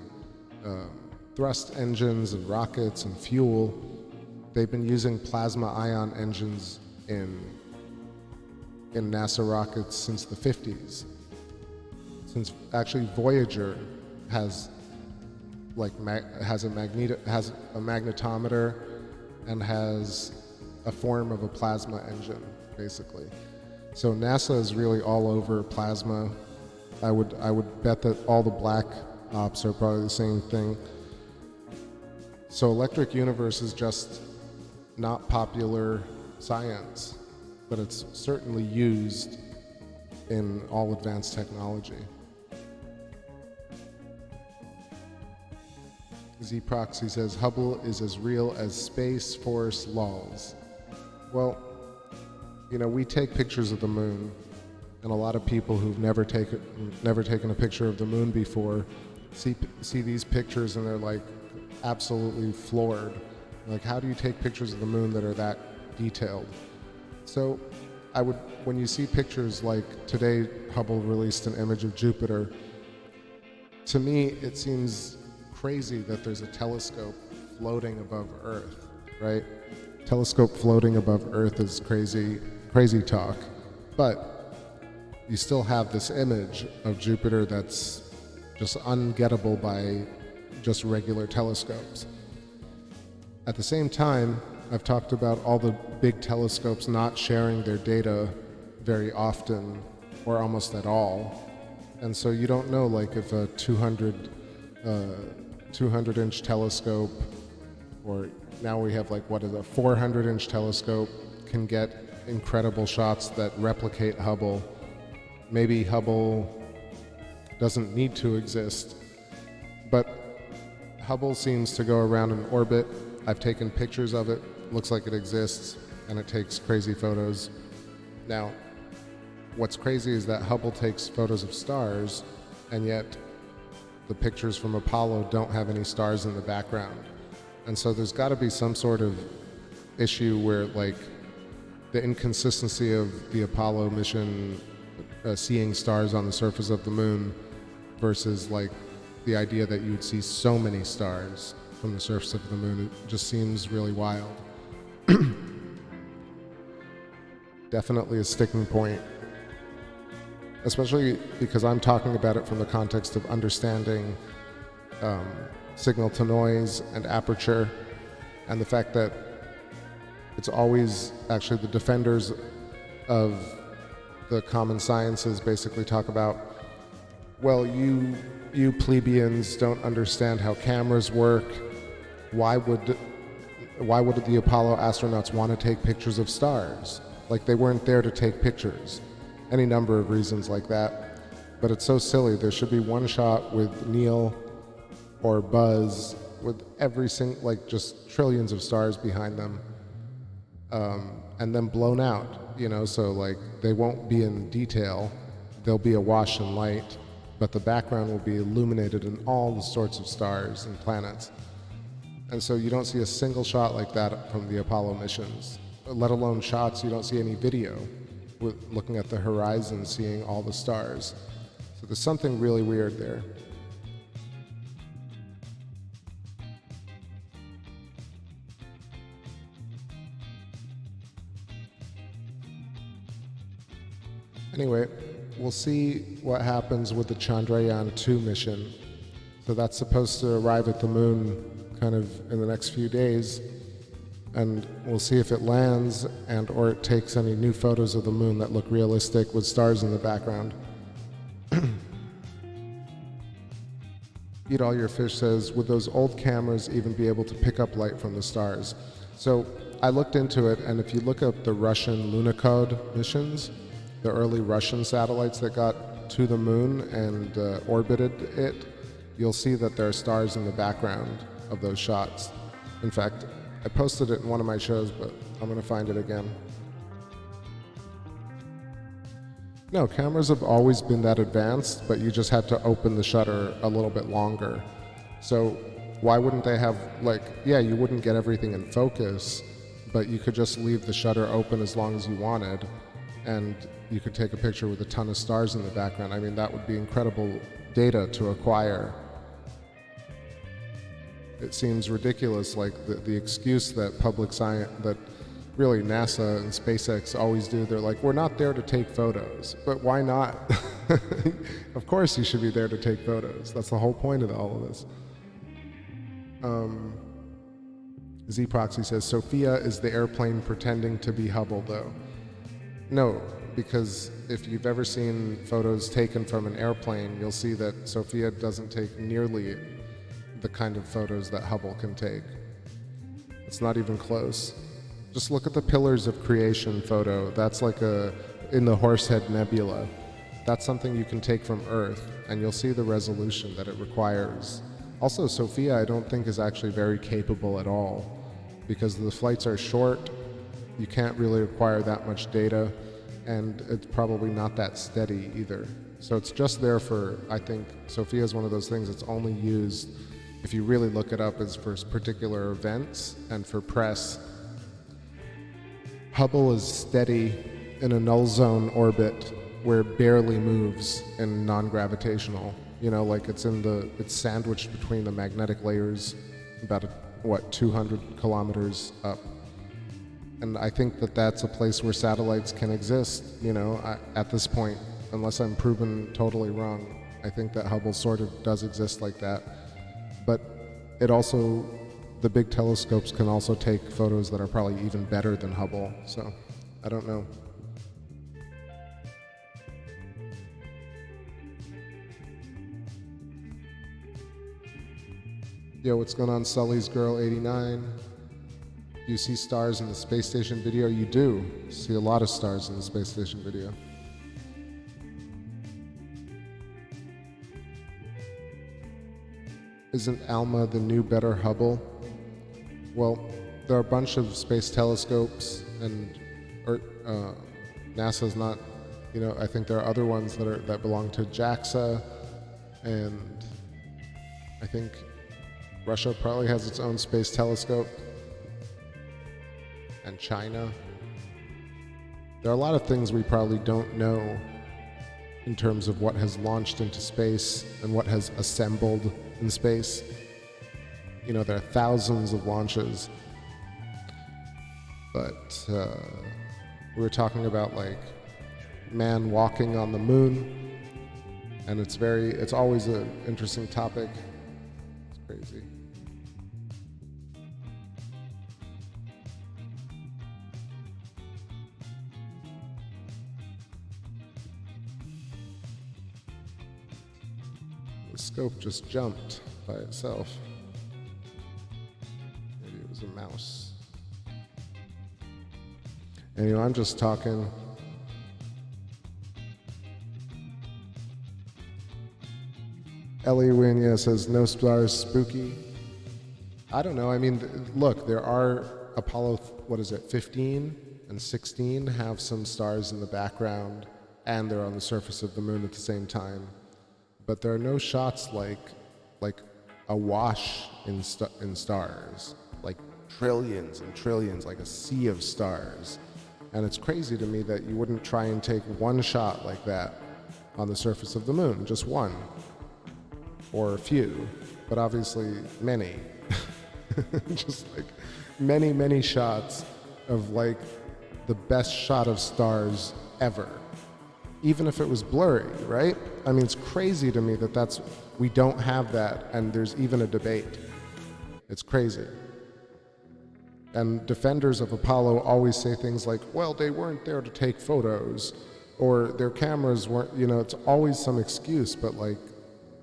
thrust engines and rockets and fuel, they've been using plasma ion engines in NASA rockets since the 50s. Since actually Voyager has has a magnetometer and has a form of a plasma engine, basically. So NASA is really all over plasma. I would bet that all the black ops are probably the same thing. So electric universe is just not popular science, but it's certainly used in all advanced technology. Z-Proxy says, Hubble is as real as Space Force lols. Well, you know, we take pictures of the moon, and a lot of people who've never taken a picture of the moon before see these pictures and they're like absolutely floored. Like, how do you take pictures of the moon that are that detailed? So when you see pictures like today, Hubble released an image of Jupiter. To me, it seems crazy that there's a telescope floating above Earth, right? Telescope floating above Earth is crazy talk. But you still have this image of Jupiter that's just ungettable by just regular telescopes. At the same time, I've talked about all the big telescopes not sharing their data very often or almost at all. And so you don't know, like, if a 200-inch telescope, or now we have, like, what is a 400-inch telescope, can get incredible shots that replicate Hubble. Maybe Hubble doesn't need to exist, but Hubble seems to go around in orbit. I've taken pictures of it, looks like it exists, and it takes crazy photos. Now, what's crazy is that Hubble takes photos of stars, and yet the pictures from Apollo don't have any stars in the background. And so there's got to be some sort of issue where, like, the inconsistency of the Apollo mission seeing stars on the surface of the moon versus, like, the idea that you'd see so many stars from the surface of the moon, it just seems really wild. Definitely a sticking point, especially because I'm talking about it from the context of understanding signal to noise and aperture, and the fact that it's always actually the defenders of the common sciences basically talk about, well, you plebeians don't understand how cameras work. Why would the Apollo astronauts want to take pictures of stars? Like, they weren't there to take pictures. any number of reasons like that. But it's so silly. There should be one shot with Neil or Buzz with every single, like just trillions of stars behind them, and then blown out, you know, so like they won't be in detail. They'll be awash in light, but the background will be illuminated in all the sorts of stars and planets. And so you don't see a single shot like that from the Apollo missions, let alone shots. You don't see any video with looking at the horizon, seeing all the stars. So there's something really weird there. Anyway, we'll see what happens with the Chandrayaan-2 mission. So that's supposed to arrive at the moon kind of in the next few days, and we'll see if it lands and or it takes any new photos of the moon that look realistic with stars in the background. Eat All Your Fish says, would those old cameras even be able to pick up light from the stars? So I looked into it, and if you look up the Russian Lunokhod missions, the early Russian satellites that got to the moon and orbited it, you'll see that there are stars in the background of those shots. In fact, I posted it in one of my shows, but I'm going to find it again. No, cameras have always been that advanced, but you just had to open the shutter a little bit longer. So why wouldn't they have, like, yeah, you wouldn't get everything in focus, but you could just leave the shutter open as long as you wanted, and you could take a picture with a ton of stars in the background. I mean, that would be incredible data to acquire. It seems ridiculous, like the excuse that public science, that really NASA and SpaceX always do. They're like, we're not there to take photos. But why not? Of course you should be there to take photos. That's the whole point of all of this. Z-Proxy says, Sophia is the airplane pretending to be Hubble, though. No, because if you've ever seen photos taken from an airplane, you'll see that Sophia doesn't take nearly the kind of photos that Hubble can take. It's not even close. Just look at the Pillars of Creation photo. That's like in the Horsehead Nebula. That's something you can take from Earth, and you'll see the resolution that it requires. Also, Sophia, I don't think, is actually very capable at all, because the flights are short, you can't really acquire that much data, and it's probably not that steady either. So it's just there for, I think, Sophia is one of those things that's only used, if you really look it up, as for particular events and for press. Hubble is steady in a null zone orbit where it barely moves in non-gravitational. You know, like it's sandwiched between the magnetic layers about, 200 kilometers up. And I think that that's a place where satellites can exist, you know, at this point, unless I'm proven totally wrong. I think that Hubble sort of does exist like that. But it also, the big telescopes can also take photos that are probably even better than Hubble, so I don't know. Yo, what's going on, Sully's Girl 89? Do you see stars in the space station video? You do see a lot of stars in the space station video. Isn't ALMA the new better Hubble? Well, there are a bunch of space telescopes, and NASA's not, you know, I think there are other ones that belong to JAXA, and I think Russia probably has its own space telescope, and China. There are a lot of things we probably don't know in terms of what has launched into space and what has assembled in space. You know, there are thousands of launches, but we were talking about like man walking on the moon, and it's always an interesting topic. It's crazy. The scope just jumped by itself. Maybe it was a mouse. Anyway, I'm just talking. Ellie Winya says, no stars spooky. I don't know. I mean, look, there are Apollo, 15 and 16 have some stars in the background, and they're on the surface of the moon at the same time. But there are no shots like awash in stars, like trillions and trillions, like a sea of stars. And it's crazy to me that you wouldn't try and take one shot like that on the surface of the moon, just one, or a few, but obviously many. Just like many shots of like the best shot of stars ever, even if it was blurry, right? I mean, it's crazy to me that we don't have that, and there's even a debate. It's crazy. And defenders of Apollo always say things like, well, they weren't there to take photos, or their cameras weren't, it's always some excuse, but like,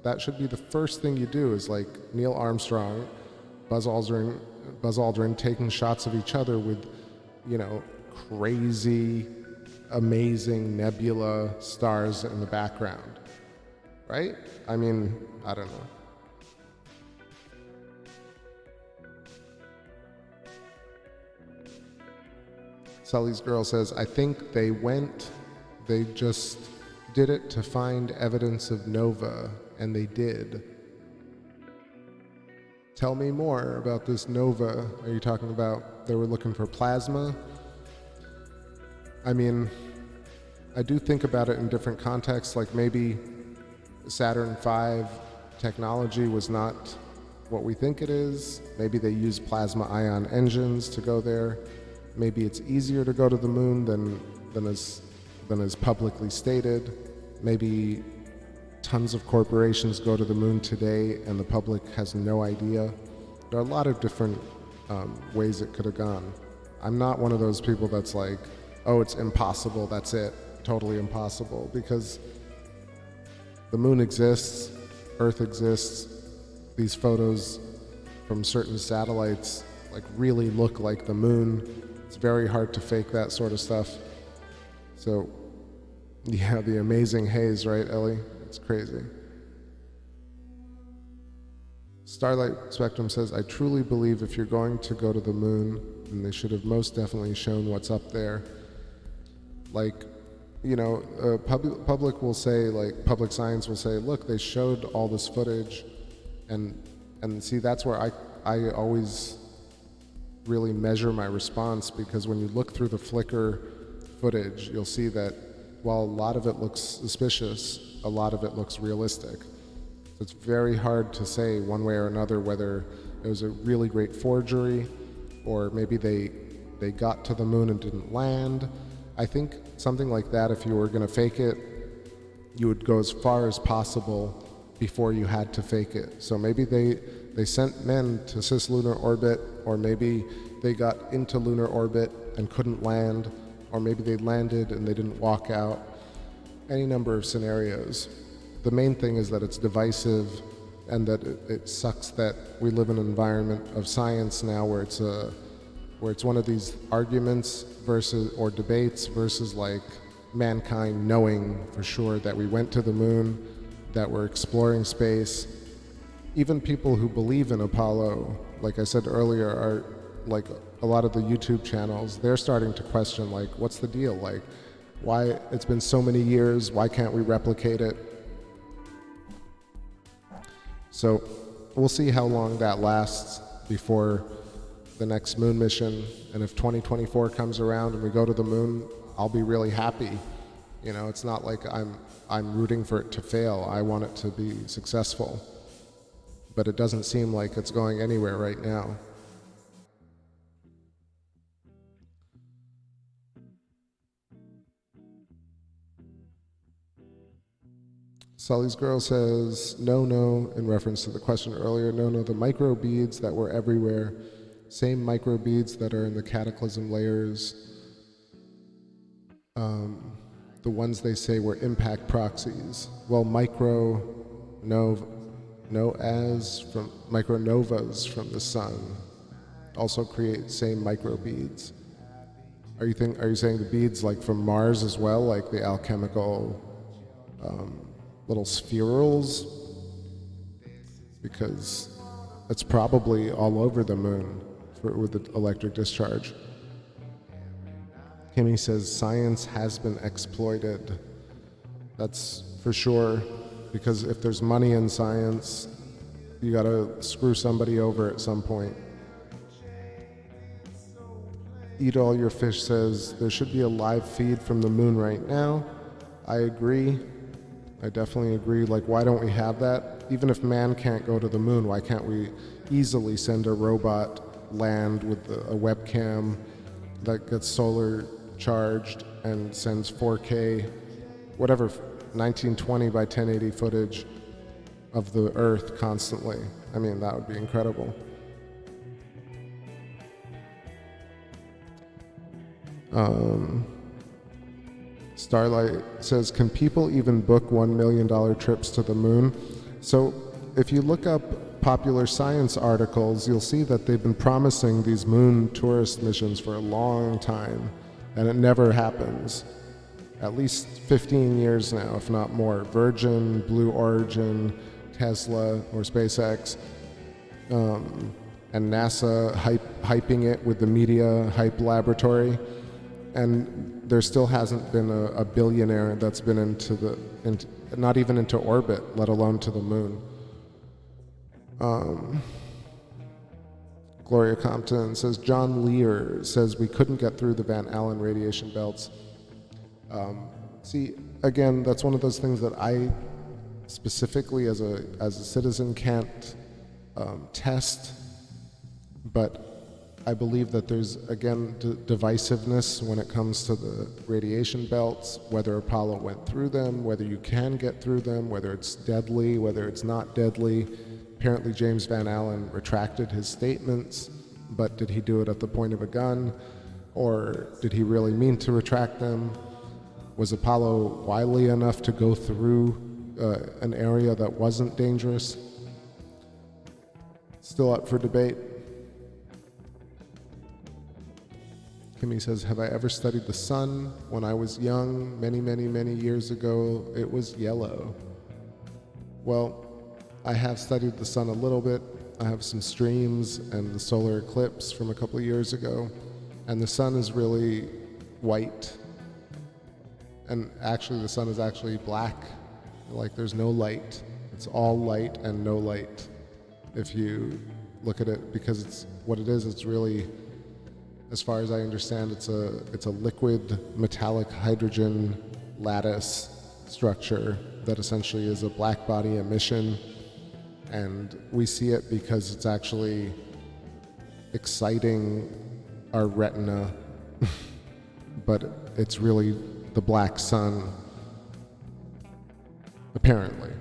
that should be the first thing you do, is like Neil Armstrong, Buzz Aldrin taking shots of each other with, crazy, amazing nebula stars in the background, right? I mean, I don't know. Sully's girl says, I think they just did it to find evidence of nova, and they did. Tell me more about this nova. Are you talking about they were looking for plasma? I mean, I do think about it in different contexts, like maybe Saturn V technology was not what we think it is. Maybe they use plasma ion engines to go there. Maybe it's easier to go to the moon than is publicly stated. Maybe tons of corporations go to the moon today and the public has no idea. There are a lot of different ways it could have gone. I'm not one of those people that's like, oh, it's impossible, that's it, totally impossible, because the moon exists, Earth exists, these photos from certain satellites like really look like the moon. It's very hard to fake that sort of stuff. So yeah, the amazing haze, right, Ellie? It's crazy. Starlight Spectrum says, I truly believe if you're going to go to the moon, then they should have most definitely shown what's up there. Like, public will say, like, public science will say, look, they showed all this footage, and see, that's where I always really measure my response, because when you look through the Flickr footage, you'll see that while a lot of it looks suspicious, a lot of it looks realistic. So it's very hard to say one way or another whether it was a really great forgery, or maybe they got to the moon and didn't land. I think something like that, if you were going to fake it, you would go as far as possible before you had to fake it. So maybe they sent men to cislunar orbit, or maybe they got into lunar orbit and couldn't land, or maybe they landed and they didn't walk out. Any number of scenarios. The main thing is that it's divisive, and that it sucks that we live in an environment of science now where it's one of these arguments or debates versus like mankind knowing for sure that we went to the moon, that we're exploring space. Even people who believe in Apollo, like I said earlier, are like a lot of the YouTube channels, they're starting to question, like, what's the deal? Like, why it's been so many years, why can't we replicate it? So we'll see how long that lasts before the next moon mission. And if 2024 comes around and we go to the moon, I'll be really happy. It's not like I'm rooting for it to fail. I want it to be successful. But it doesn't seem like it's going anywhere right now. Sully's girl says, no, in reference to the question earlier, no, the micro beads that were everywhere, same micro beads that are in the cataclysm layers, the ones they say were impact proxies. Well, micronovas from the sun also create same micro beads. Are you saying the beads like from Mars as well, like the alchemical little spherules? because it's probably all over the moon with the electric discharge. Kimmy says science has been exploited. That's for sure, because if there's money in science, you gotta screw somebody over at some point. Eat All Your Fish says there should be a live feed from the moon right now. I agree. I definitely agree. Like, why don't we have that? Even if man can't go to the moon, why can't we easily send a robot land with a webcam that gets solar charged and sends 4K, whatever, 1920 by 1080 footage of the Earth constantly? I mean, that would be incredible. Starlight says, can people even book $1 million trips to the moon? So if you look up popular science articles, you'll see that they've been promising these moon tourist missions for a long time, and it never happens. At least 15 years now, if not more. Virgin, Blue Origin, Tesla, or SpaceX, and NASA hyping it with the media hype laboratory. And there still hasn't been a billionaire that's been not even into orbit, let alone to the moon. Gloria Compton says, John Lear says we couldn't get through the Van Allen radiation belts. See, again, that's one of those things that I specifically as a citizen can't test, but I believe that there's, again, divisiveness when it comes to the radiation belts, whether Apollo went through them, whether you can get through them, whether it's deadly, whether it's not deadly. Apparently James Van Allen retracted his statements, but did he do it at the point of a gun? Or did he really mean to retract them? Was Apollo wily enough to go through an area that wasn't dangerous? Still up for debate. Kimmy says, have I ever studied the sun? When I was young, many, many, many years ago, it was yellow. Well, I have studied the sun a little bit. I have some streams and the solar eclipse from a couple of years ago, and the sun is really white. And actually, the sun is actually black. Like, there's no light. It's all light and no light if you look at it, because it's what it is. It's really, as far as I understand, it's a liquid metallic hydrogen lattice structure that essentially is a black body emission, and we see it because it's actually exciting our retina, but it's really the black sun, apparently.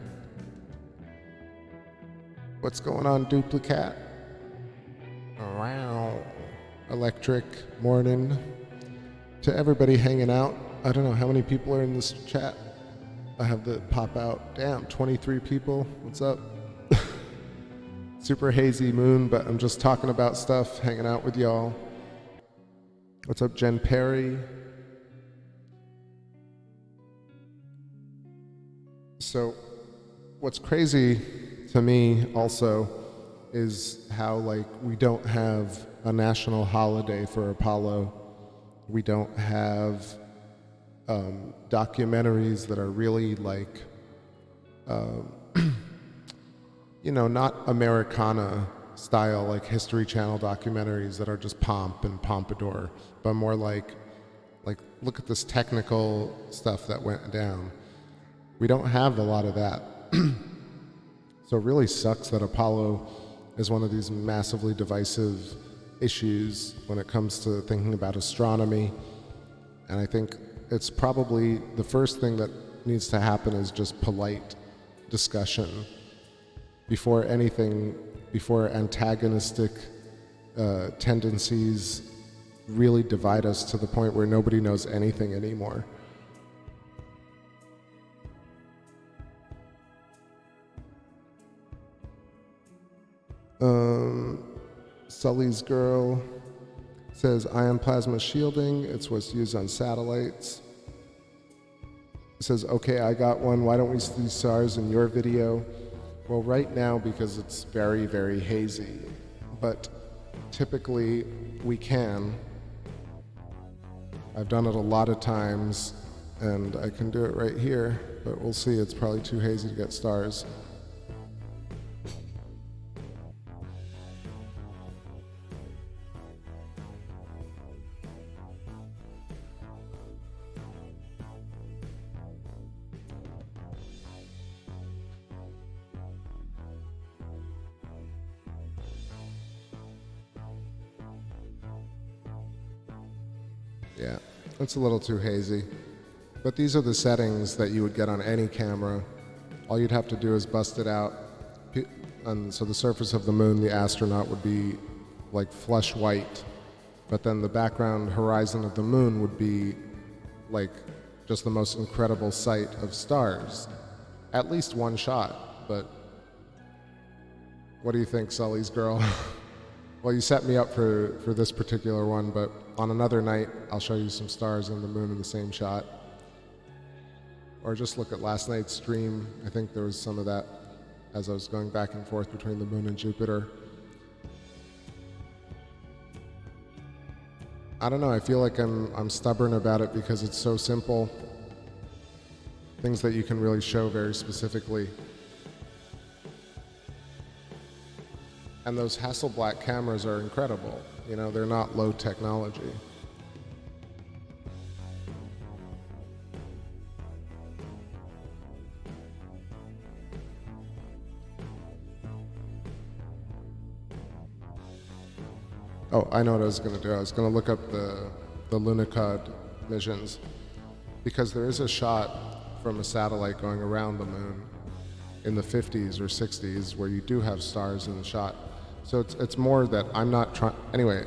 What's going on, Duplicate? Wow. Electric morning to everybody hanging out. I don't know how many people are in this chat. I have the pop out. Damn, 23 people. What's up? Super hazy moon, but I'm just talking about stuff, hanging out with y'all. What's up, Jen Perry? So what's crazy to me also is how, like, we don't have a national holiday for Apollo. We don't have documentaries that are really like, not Americana style, like History Channel documentaries that are just pomp and pompadour, but more like look at this technical stuff that went down. We don't have a lot of that. So it really sucks that Apollo is one of these massively divisive issues when it comes to thinking about astronomy. And I think it's probably the first thing that needs to happen is just polite discussion before anything, before antagonistic tendencies really divide us to the point where nobody knows anything anymore. Sully's Girl says ion plasma shielding. It's what's used on satellites. It says, okay, I got one. Why don't we see stars in your video? Well, right now, because it's very, very hazy, but typically we can. I've done it a lot of times, and I can do it right here, but we'll see. It's probably too hazy to get stars. Yeah, it's a little too hazy. But these are the settings that you would get on any camera. All you'd have to do is bust it out. And so the surface of the moon, the astronaut, would be like flush white. But then the background horizon of the moon would be like just the most incredible sight of stars. At least one shot, but what do you think, Sully's girl? Well, you set me up for this particular one, but on another night, I'll show you some stars and the moon in the same shot. Or just look at last night's stream. I think there was some of that as I was going back and forth between the moon and Jupiter. I don't know, I feel like I'm stubborn about it because it's so simple. Things that you can really show very specifically. And those Hasselblad cameras are incredible. You know, they're not low technology. Oh, I know what I was going to do. I was going to look up the Lunicod missions, because there is a shot from a satellite going around the moon in the 50s or 60s where you do have stars in the shot. So it's more that I'm not trying. Anyway,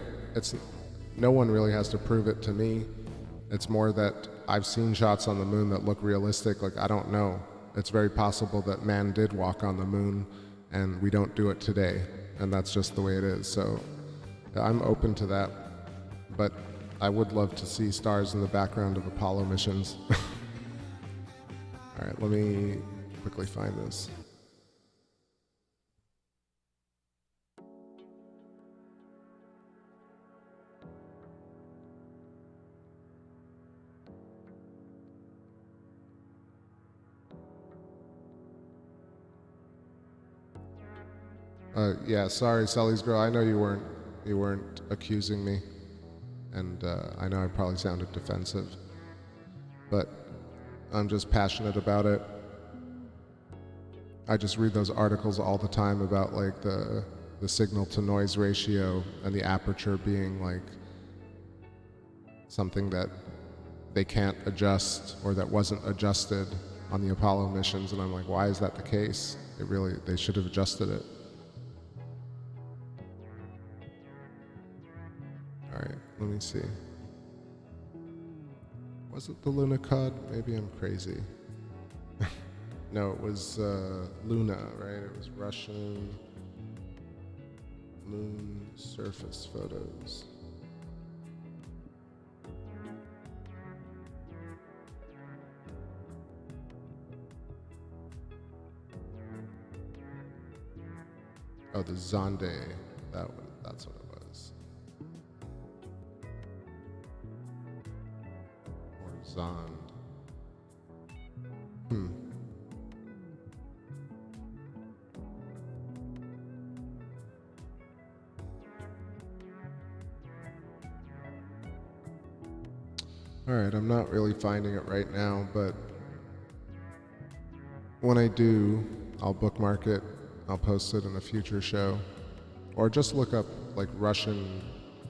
no one really has to prove it to me. It's more that I've seen shots on the moon that look realistic. Like, I don't know. It's very possible that man did walk on the moon, and we don't do it today, and that's just the way it is. So I'm open to that, but I would love to see stars in the background of Apollo missions. All right, let me quickly find this. Yeah, sorry, Sully's girl. I know you weren't accusing me, and I know I probably sounded defensive, but I'm just passionate about it. I just read those articles all the time about like the signal to noise ratio and the aperture being like something that they can't adjust or that wasn't adjusted on the Apollo missions, and I'm like, why is that the case? They should have adjusted it. All right, let me see. Was it the Lunicod? Maybe I'm crazy. No, it was Luna, right? It was Russian moon surface photos. Oh, the Zonde, that one, that's what it was. Or Zond. All right, I'm not really finding it right now, but when I do, I'll bookmark it. I'll post it in a future show, or just look up like Russian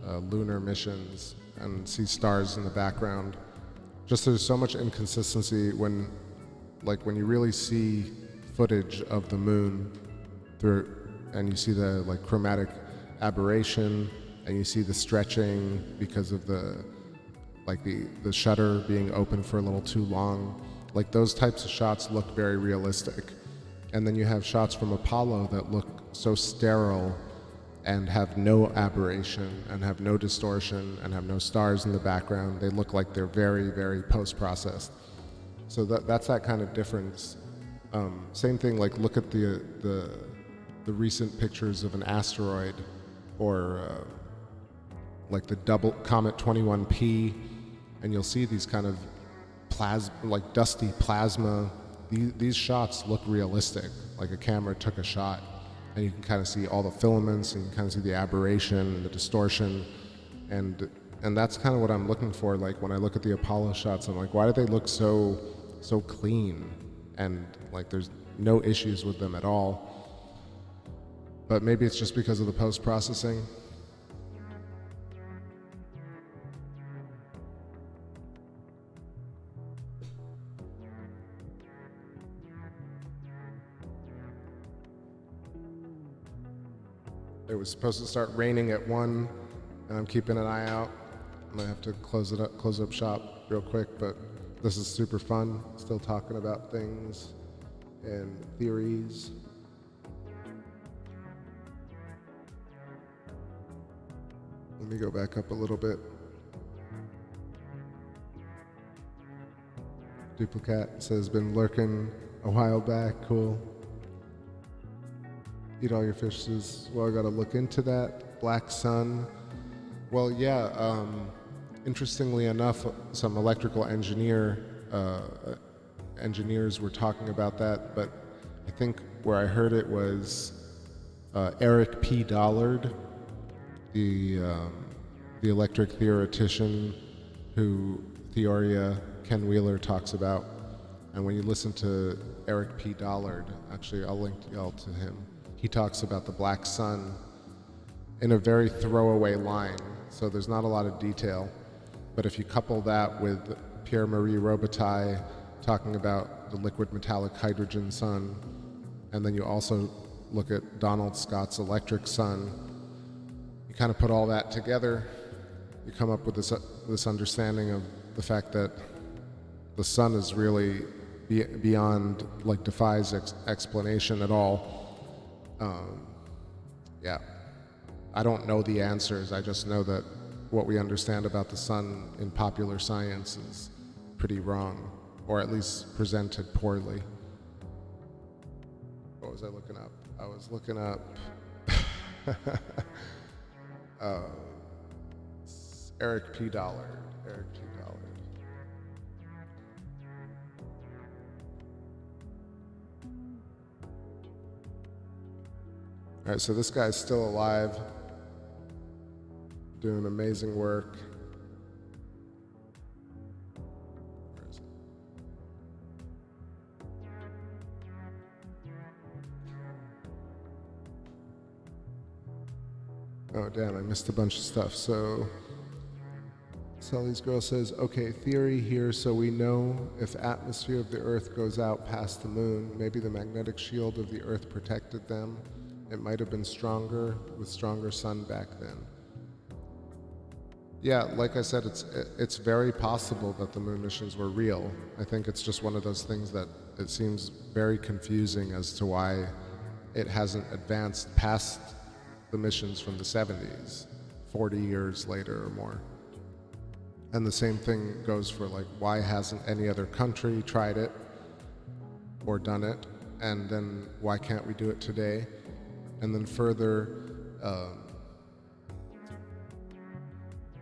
lunar missions and see stars in the background. Just there's so much inconsistency when you really see footage of the moon through, and you see the like chromatic aberration, and you see the stretching because of the shutter being open for a little too long. Like those types of shots look very realistic. And then you have shots from Apollo that look so sterile and have no aberration and have no distortion and have no stars in the background. They look like they're very, very post-processed. So that's that kind of difference Same thing, like look at the recent pictures of an asteroid, or like the double Comet 21P, and you'll see these kind of like dusty plasma. These shots look realistic, like a camera took a shot, and you can kind of see all the filaments, and you can kind of see the aberration and the distortion, and that's kind of what I'm looking for. Like when I look at the Apollo shots, I'm like, why do they look so clean, and like there's no issues with them at all? But maybe it's just because of the post-processing. It was supposed to start raining at 1, and I'm keeping an eye out. I'm gonna have to close up shop real quick, but this is super fun. Still talking about things and theories. Let me go back up a little bit. Duplicate says, been lurking a while back, cool. Eat all your fishes. Well, I gotta look into that. Black Sun. Well, yeah, interestingly enough, some electrical engineers were talking about that, but I think where I heard it was Eric P. Dollard, the electric theoretician who Theoria Ken Wheeler talks about. And when you listen to Eric P. Dollard, actually I'll link y'all to him, he talks about the black sun in a very throwaway line, so there's not a lot of detail. But if you couple that with Pierre-Marie Robitaille talking about the liquid metallic hydrogen sun, and then you also look at Donald Scott's electric sun, you kind of put all that together, you come up with this understanding of the fact that the sun is really beyond, like, defies explanation at all. Yeah, I don't know the answers. I just know that what we understand about the sun in popular science is pretty wrong, or at least presented poorly. What was I looking up? I was looking up Eric P. Dollard. Eric P. Dollard. All right, so this guy's still alive, doing amazing work. Where is it? Oh, damn, I missed a bunch of stuff. So, Sully's girl says, okay, theory here, so we know if atmosphere of the Earth goes out past the moon, maybe the magnetic shield of the Earth protected them. It might have been stronger, with stronger sun back then. Yeah, like I said, it's very possible that the moon missions were real. I think it's just one of those things that it seems very confusing as to why it hasn't advanced past the missions from the 70s, 40 years later or more. And the same thing goes for, like, why hasn't any other country tried it or done it, and then why can't we do it today? And then further,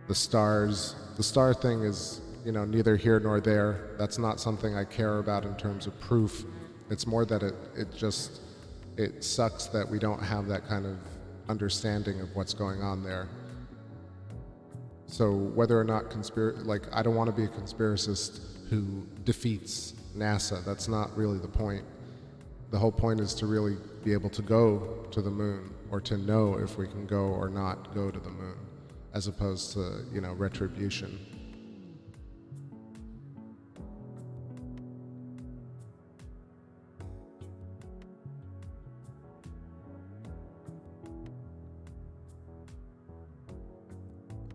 the star thing is, neither here nor there. That's not something I care about in terms of proof. It's more that it sucks that we don't have that kind of understanding of what's going on there. So whether or not I don't want to be a conspiracist who defeats NASA. That's not really the point. The whole point is to really be able to go to the moon, or to know if we can go or not go to the moon, as opposed to, retribution.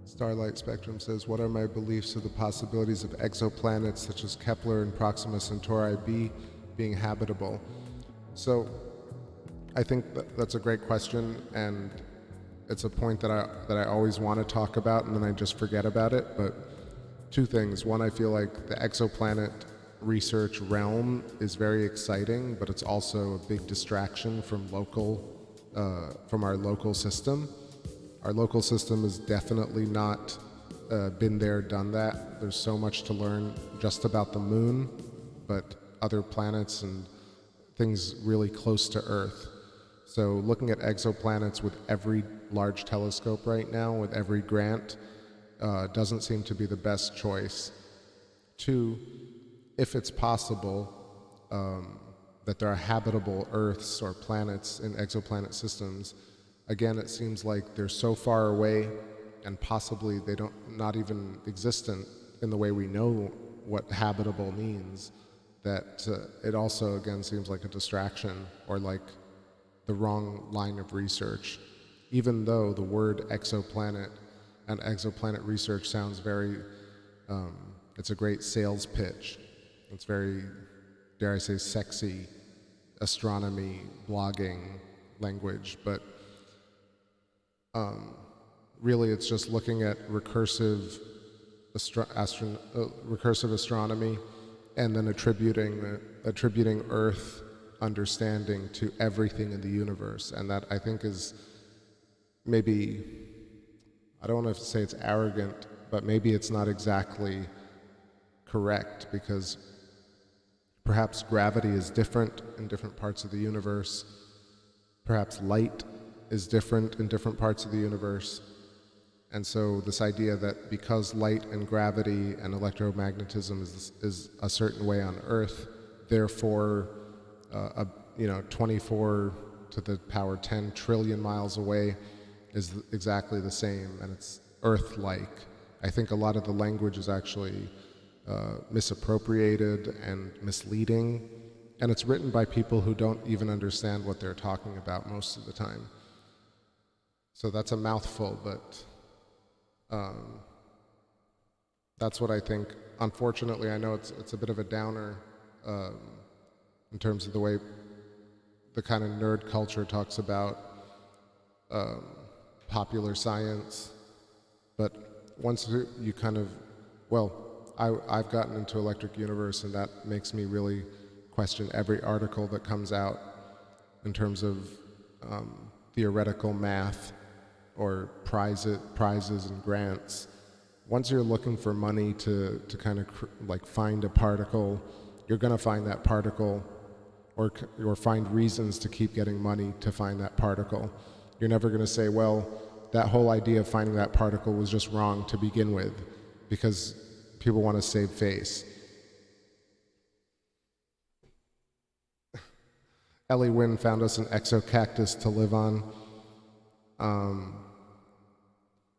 Starlight Spectrum says, what are my beliefs of the possibilities of exoplanets such as Kepler and Proxima Centauri b being habitable? So I think that's a great question, and it's a point that I always want to talk about, and then I just forget about it. But two things. One, I feel like the exoplanet research realm is very exciting, but it's also a big distraction from our local system. Our local system has definitely not been there, done that. There's so much to learn just about the moon, but other planets and things really close to Earth. So looking at exoplanets with every large telescope right now, with every grant, doesn't seem to be the best choice. Two, if it's possible that there are habitable Earths or planets in exoplanet systems, again, it seems like they're so far away and possibly not even existent in the way we know what habitable means, that it also, again, seems like a distraction or like the wrong line of research. Even though the word exoplanet and exoplanet research sounds very, it's a great sales pitch. It's very, dare I say, sexy astronomy blogging language, but really it's just looking at recursive astronomy and then attributing Earth understanding to everything in the universe. And that, I think, is maybe, I don't want to say it's arrogant, but maybe it's not exactly correct, because perhaps gravity is different in different parts of the universe. Perhaps light is different in different parts of the universe. And so this idea that because light and gravity and electromagnetism is a certain way on Earth, therefore 24 to the power 10 trillion miles away is exactly the same, and it's Earth-like. I think a lot of the language is actually misappropriated and misleading, and it's written by people who don't even understand what they're talking about most of the time. So that's a mouthful, but that's what I think. Unfortunately, I know it's a bit of a downer in terms of the way the kind of nerd culture talks about popular science. But once you kind of, I've gotten into Electric Universe, and that makes me really question every article that comes out in terms of theoretical math or prizes and grants. Once you're looking for money to kind of find a particle, you're going to find that particle, or find reasons to keep getting money to find that particle. You're never going to say, well, that whole idea of finding that particle was just wrong to begin with, because people want to save face. Ellie Wynn found us an exocactus to live on.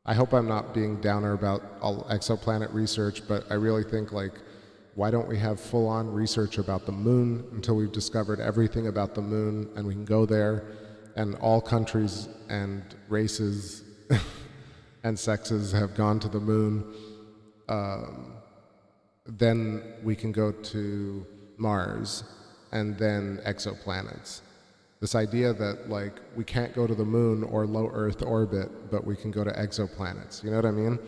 I hope I'm not being downer about all exoplanet research, but I really think, why don't we have full-on research about the moon until we've discovered everything about the moon and we can go there, and all countries and races and sexes have gone to the moon. Then we can go to Mars and then exoplanets. This idea that we can't go to the moon or low Earth orbit, but we can go to exoplanets. You know what I mean?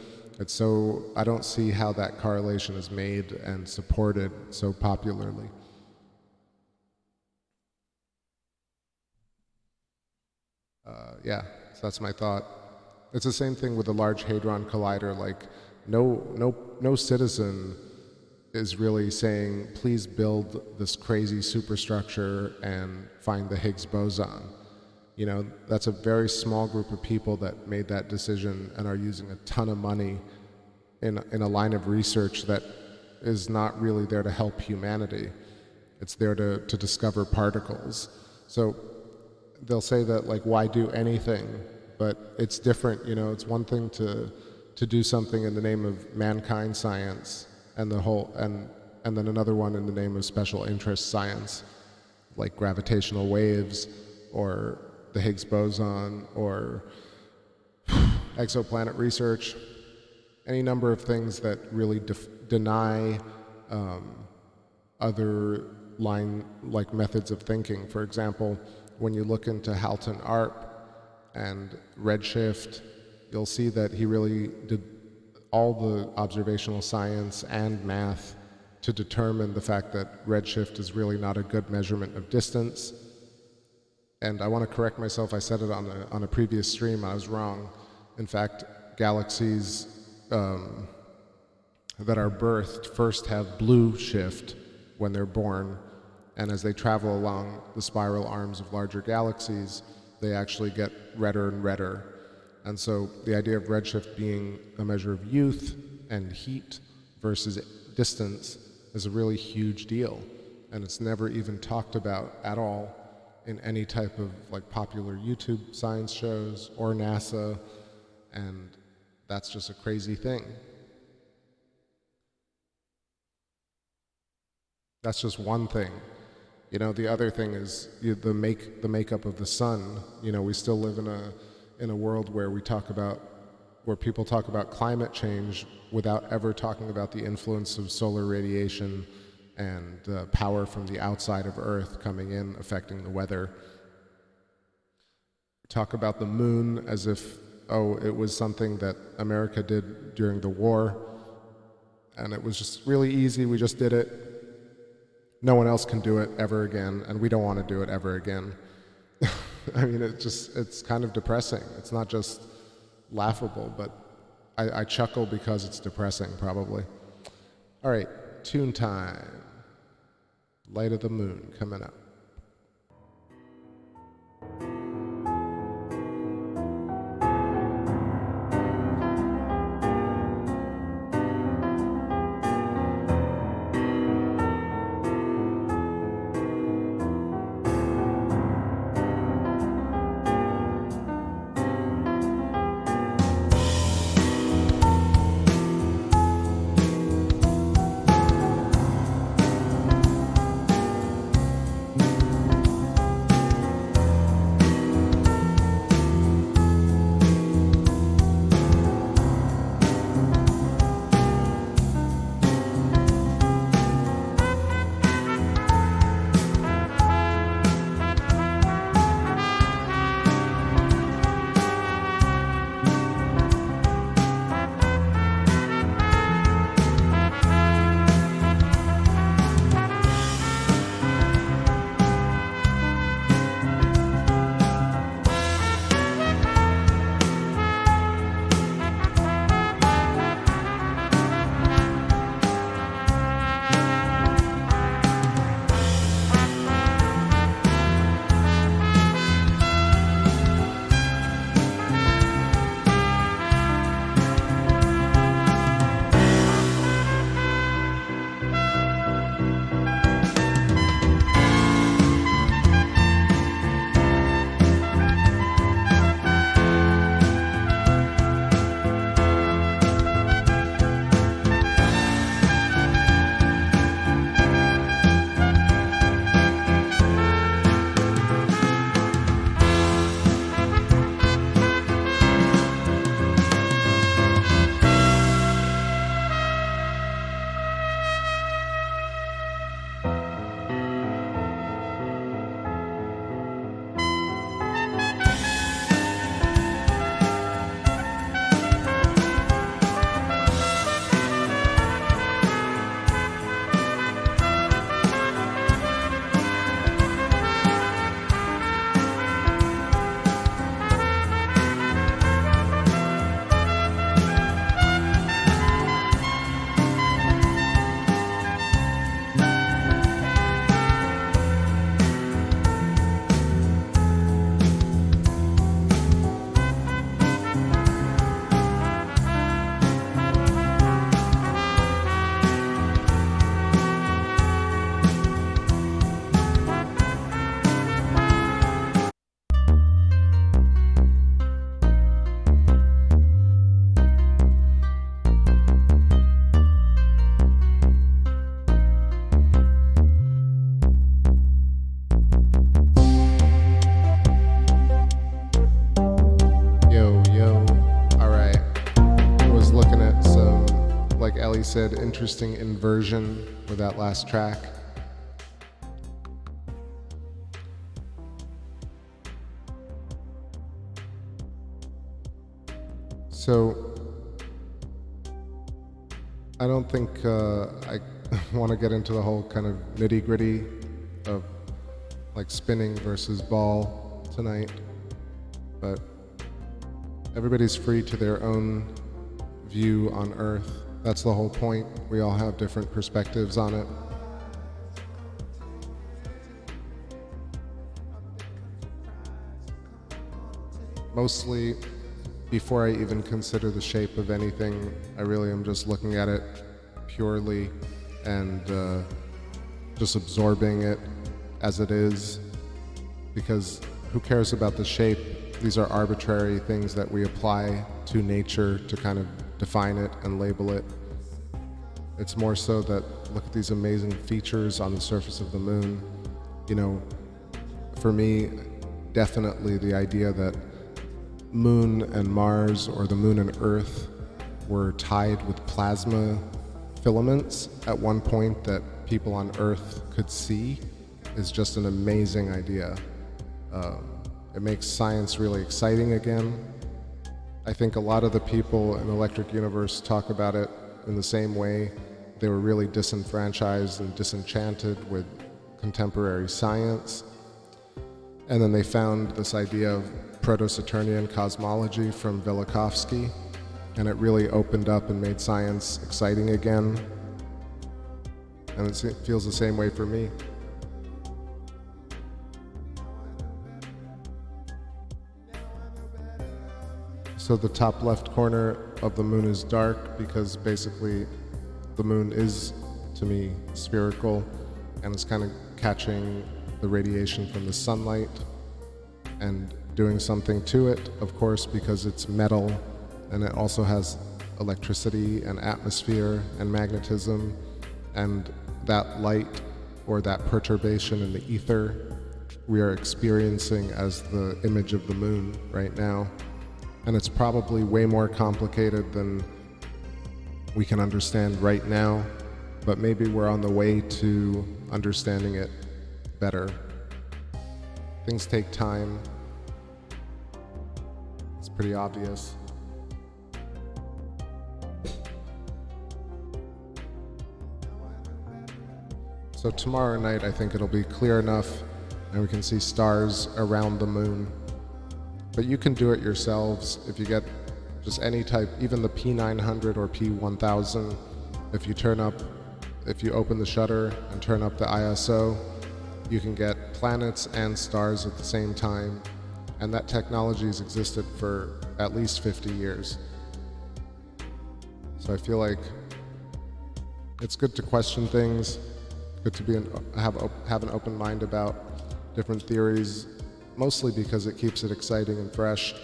It's so, I don't see how that correlation is made and supported so popularly. So that's my thought. It's the same thing with the Large Hadron Collider. No citizen is really saying, please build this crazy superstructure and find the Higgs boson. That's a very small group of people that made that decision and are using a ton of money in a line of research that is not really there to help humanity. It's there to discover particles. So they'll say that, why do anything? But it's different, it's one thing to do something in the name of mankind science, and then another one in the name of special interest science, like gravitational waves or the Higgs boson or exoplanet research, any number of things that really deny other methods of thinking. For example, when you look into Halton Arp and redshift, you'll see that he really did all the observational science and math to determine the fact that redshift is really not a good measurement of distance. And I want to correct myself, I said it on a previous stream, I was wrong. In fact, galaxies that are birthed first have blue shift when they're born, and as they travel along the spiral arms of larger galaxies, they actually get redder and redder. And so the idea of redshift being a measure of youth and heat versus distance is a really huge deal, and it's never even talked about at all in any type of like popular YouTube science shows or NASA, and that's just a crazy thing. That's just one thing. You know, the other thing is the makeup of the sun. You know, we still live in a world where people talk about climate change without ever talking about the influence of solar radiation and power from the outside of Earth coming in, affecting the weather. Talk about the moon as if, oh, it was something that America did during the war, and it was just really easy, we just did it. No one else can do it ever again, and we don't want to do it ever again. I mean, it's kind of depressing. It's not just laughable, but I chuckle because it's depressing, probably. All right, tune time. Light of the Moon coming up. Said interesting inversion with that last track. So I don't think want to get into the whole kind of nitty-gritty of like spinning versus ball tonight, but everybody's free to their own view on Earth. That's the whole point. We all have different perspectives on it. Mostly, before I even consider the shape of anything, I really am just looking at it purely and just absorbing it as it is, because who cares about the shape? These are arbitrary things that we apply to nature to kind of define it and label it. It's more so that look at these amazing features on the surface of the moon. You know, for me, definitely the idea that Moon and Mars, or the Moon and Earth, were tied with plasma filaments at one point that people on Earth could see is just an amazing idea. It makes science really exciting again. I think a lot of the people in Electric Universe talk about it in the same way. They were really disenfranchised and disenchanted with contemporary science. And then they found this idea of proto-Saturnian cosmology from Velikovsky, and it really opened up and made science exciting again. And it feels the same way for me. So the top left corner of the moon is dark because basically the moon is, to me, spherical, and it's kind of catching the radiation from the sunlight and doing something to it, of course, because it's metal, and it also has electricity and atmosphere and magnetism, and that light or that perturbation in the ether we are experiencing as the image of the moon right now. And it's probably way more complicated than we can understand right now, but maybe we're on the way to understanding it better. Things take time. It's pretty obvious. So tomorrow night, I think it'll be clear enough and we can see stars around the moon. But you can do it yourselves if you get just any type, even the P900 or P1000. If you open the shutter and turn up the ISO, you can get planets and stars at the same time. And that technology has existed for at least 50 years. So I feel like it's good to question things, good to have an open mind about different theories, mostly because it keeps it exciting and fresh.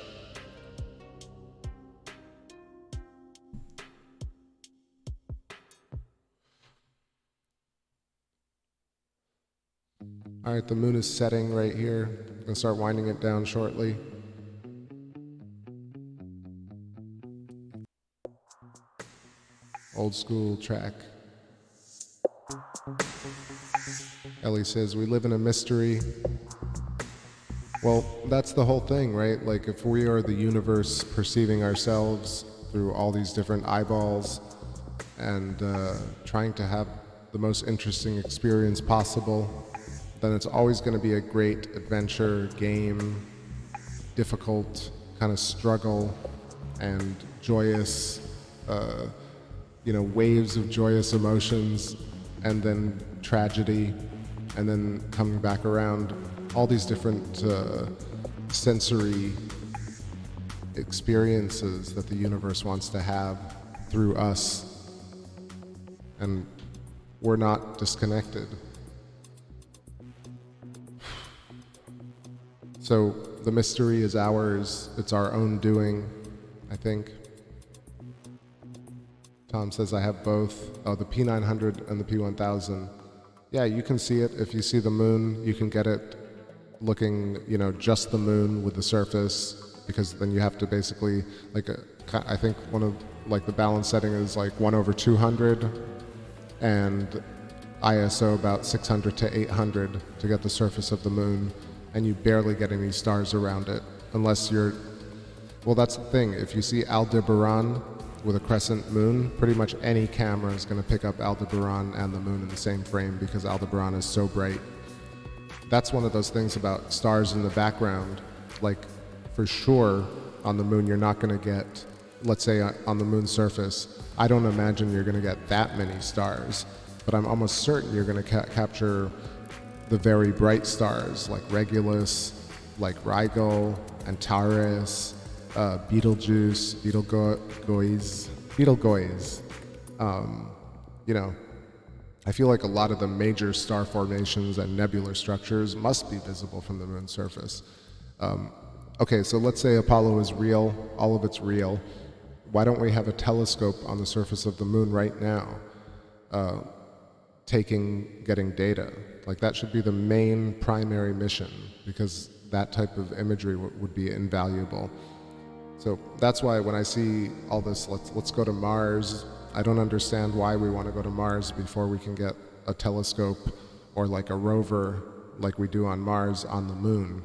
All right, the moon is setting right here. I'm gonna start winding it down shortly. Old school track. Ellie says, we live in a mystery. Well, that's the whole thing, right? Like, if we are the universe perceiving ourselves through all these different eyeballs and trying to have the most interesting experience possible, then it's always going to be a great adventure, game, difficult kind of struggle, and joyous, waves of joyous emotions, and then tragedy, and then coming back around. All these different sensory experiences that the universe wants to have through us, and we're not disconnected. So the mystery is ours, it's our own doing, I think. Tom says I have both. Oh, the P900 and the P1000. Yeah, you can see it. If you see the moon, you can get it looking, just the moon with the surface, because then you have to basically, I think one of, the balance setting is 1/200, and ISO about 600 to 800 to get the surface of the moon, and you barely get any stars around it, unless you're, well, that's the thing. If you see Aldebaran, with a crescent moon, pretty much any camera is going to pick up Aldebaran and the moon in the same frame because Aldebaran is so bright. That's one of those things about stars in the background. Like, for sure, on the moon, you're not going to get, let's say on the moon's surface, I don't imagine you're going to get that many stars, but I'm almost certain you're going to capture the very bright stars like Regulus, like Rigel, Antares, Betelgeuse, Betelgeuse. You know, I feel like a lot of the major star formations and nebular structures must be visible from the moon's surface. Okay, so let's say Apollo is real, all of it's real. Why don't we have a telescope on the surface of the moon right now, getting data? Like, that should be the main primary mission, because that type of imagery would be invaluable. So that's why when I see all this, let's go to Mars, I don't understand why we want to go to Mars before we can get a telescope or like a rover like we do on Mars on the moon.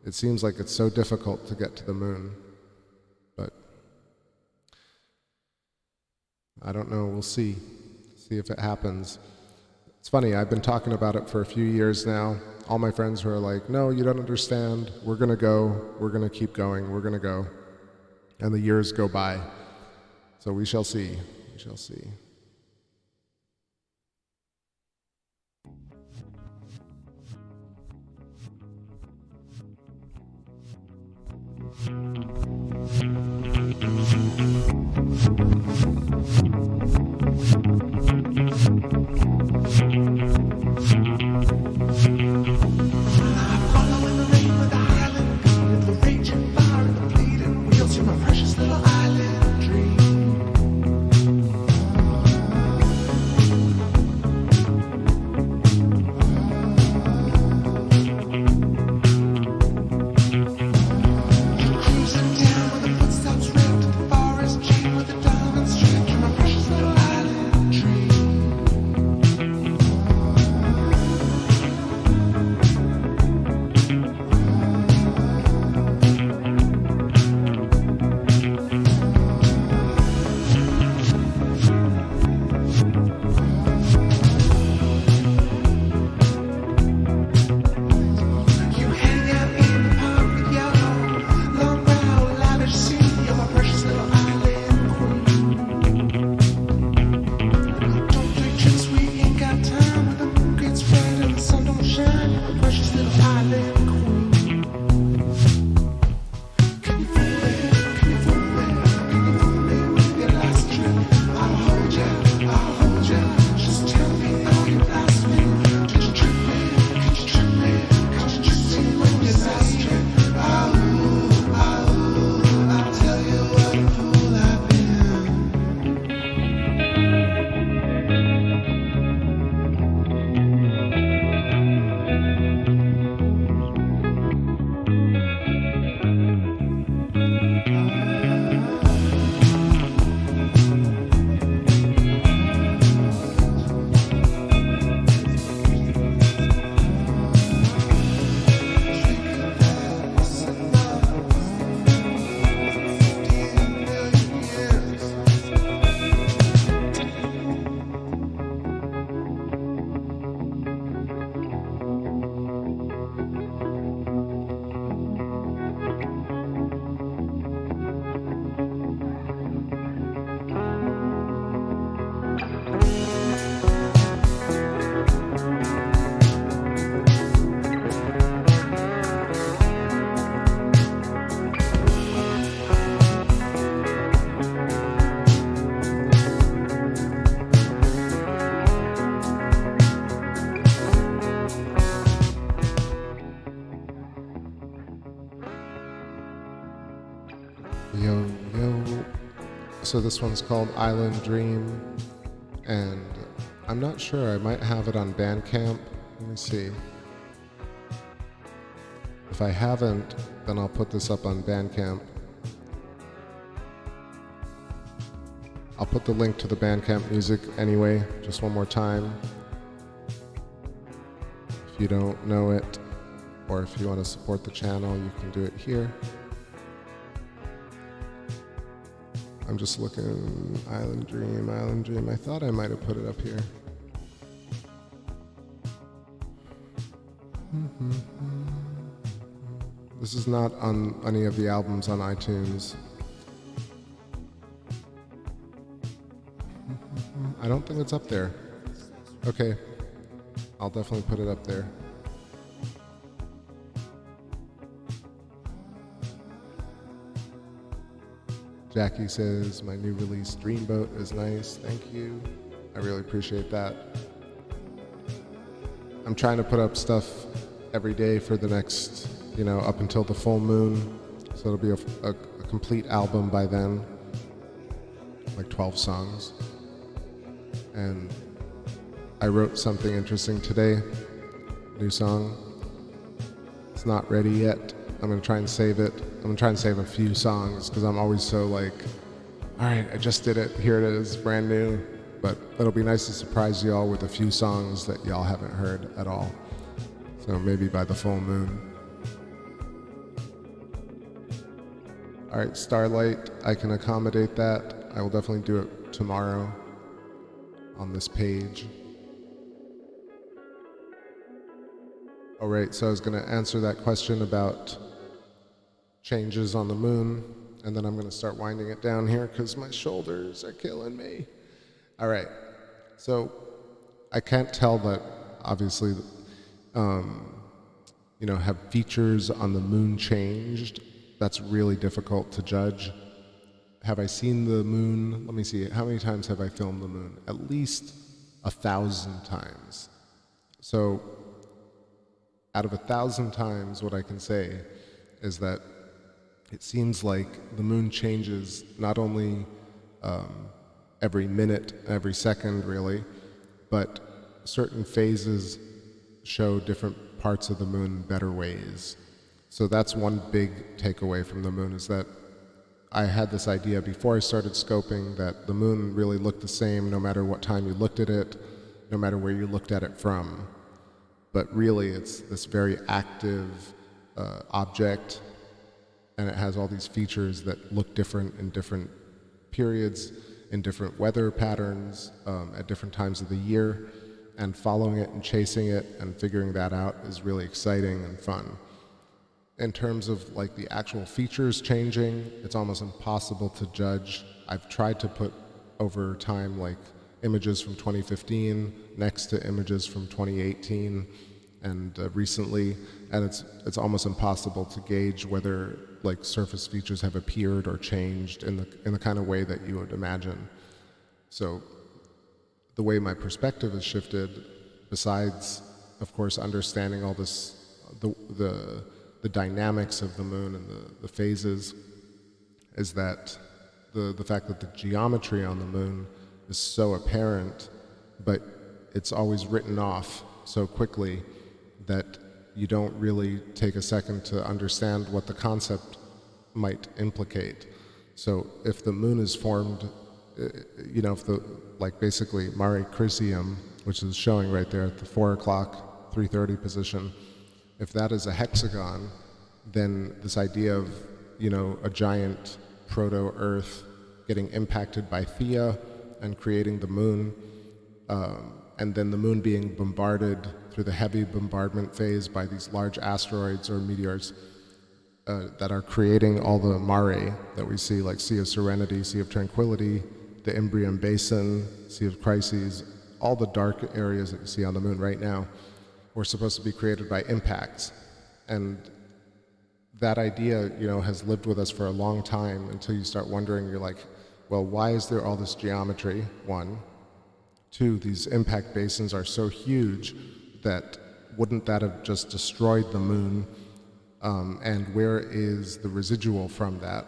It seems like it's so difficult to get to the moon, but I don't know, we'll see if it happens. It's funny, I've been talking about it for a few years now. All my friends who are like, no, you don't understand, we're gonna go, we're gonna keep going, we're gonna go. And the years go by. So we shall see, we shall see. So this one's called Island Dream, and I'm not sure, I might have it on Bandcamp. Let me see. If I haven't, then I'll put this up on Bandcamp. I'll put the link to the Bandcamp music anyway, just one more time. If you don't know it, or if you want to support the channel, you can do it here. I'm just looking. Island Dream, Island Dream. I thought I might have put it up here. This is not on any of the albums on iTunes. I don't think it's up there. Okay, I'll definitely put it up there. Jackie says, my new release Dreamboat is nice. Thank you. I really appreciate that. I'm trying to put up stuff every day for the next, up until the full moon. So it'll be a complete album by then, like 12 songs. And I wrote something interesting today, new song. It's not ready yet. I'm gonna try and save it. I'm gonna try and save a few songs because I'm always so like, all right, I just did it. Here it is, brand new. But it'll be nice to surprise y'all with a few songs that y'all haven't heard at all. So maybe by the full moon. All right, Starlight, I can accommodate that. I will definitely do it tomorrow on this page. All right, so I was gonna answer that question about changes on the moon, and then I'm gonna start winding it down here because my shoulders are killing me. All right, so I can't tell that obviously, have features on the moon changed? That's really difficult to judge. Have I seen the moon? Let me see, how many times have I filmed the moon? At least 1,000 times. So out of 1,000 times, what I can say is that it seems like the moon changes not only every minute, every second really, but certain phases show different parts of the moon in better ways. So that's one big takeaway from the moon, is that I had this idea before I started scoping that the moon really looked the same no matter what time you looked at it, no matter where you looked at it from. But really it's this very active object, and it has all these features that look different in different periods, in different weather patterns, at different times of the year, and following it and chasing it and figuring that out is really exciting and fun. In terms of like the actual features changing, it's almost impossible to judge. I've tried to put over time like images from 2015 next to images from 2018 and recently, and it's almost impossible to gauge whether like surface features have appeared or changed in the kind of way that you would imagine. So the way my perspective has shifted, besides of course understanding all this, the dynamics of the moon and the phases, is that the fact that the geometry on the moon is so apparent, but it's always written off so quickly that you don't really take a second to understand what the concept might implicate. So if the moon is formed, if basically Mare Crisium, which is showing right there at the 4 o'clock, 3:30 position, if that is a hexagon, then this idea of, a giant proto-Earth getting impacted by Theia and creating the moon, and then the moon being bombarded through the heavy bombardment phase by these large asteroids or meteors that are creating all the mare that we see, like Sea of Serenity, Sea of Tranquility, the Imbrium Basin, Sea of Crises, all the dark areas that you see on the moon right now were supposed to be created by impacts. And that idea, has lived with us for a long time until you start wondering, you're like, well, why is there all this geometry? 1. 2, these impact basins are so huge that wouldn't that have just destroyed the moon? And where is the residual from that?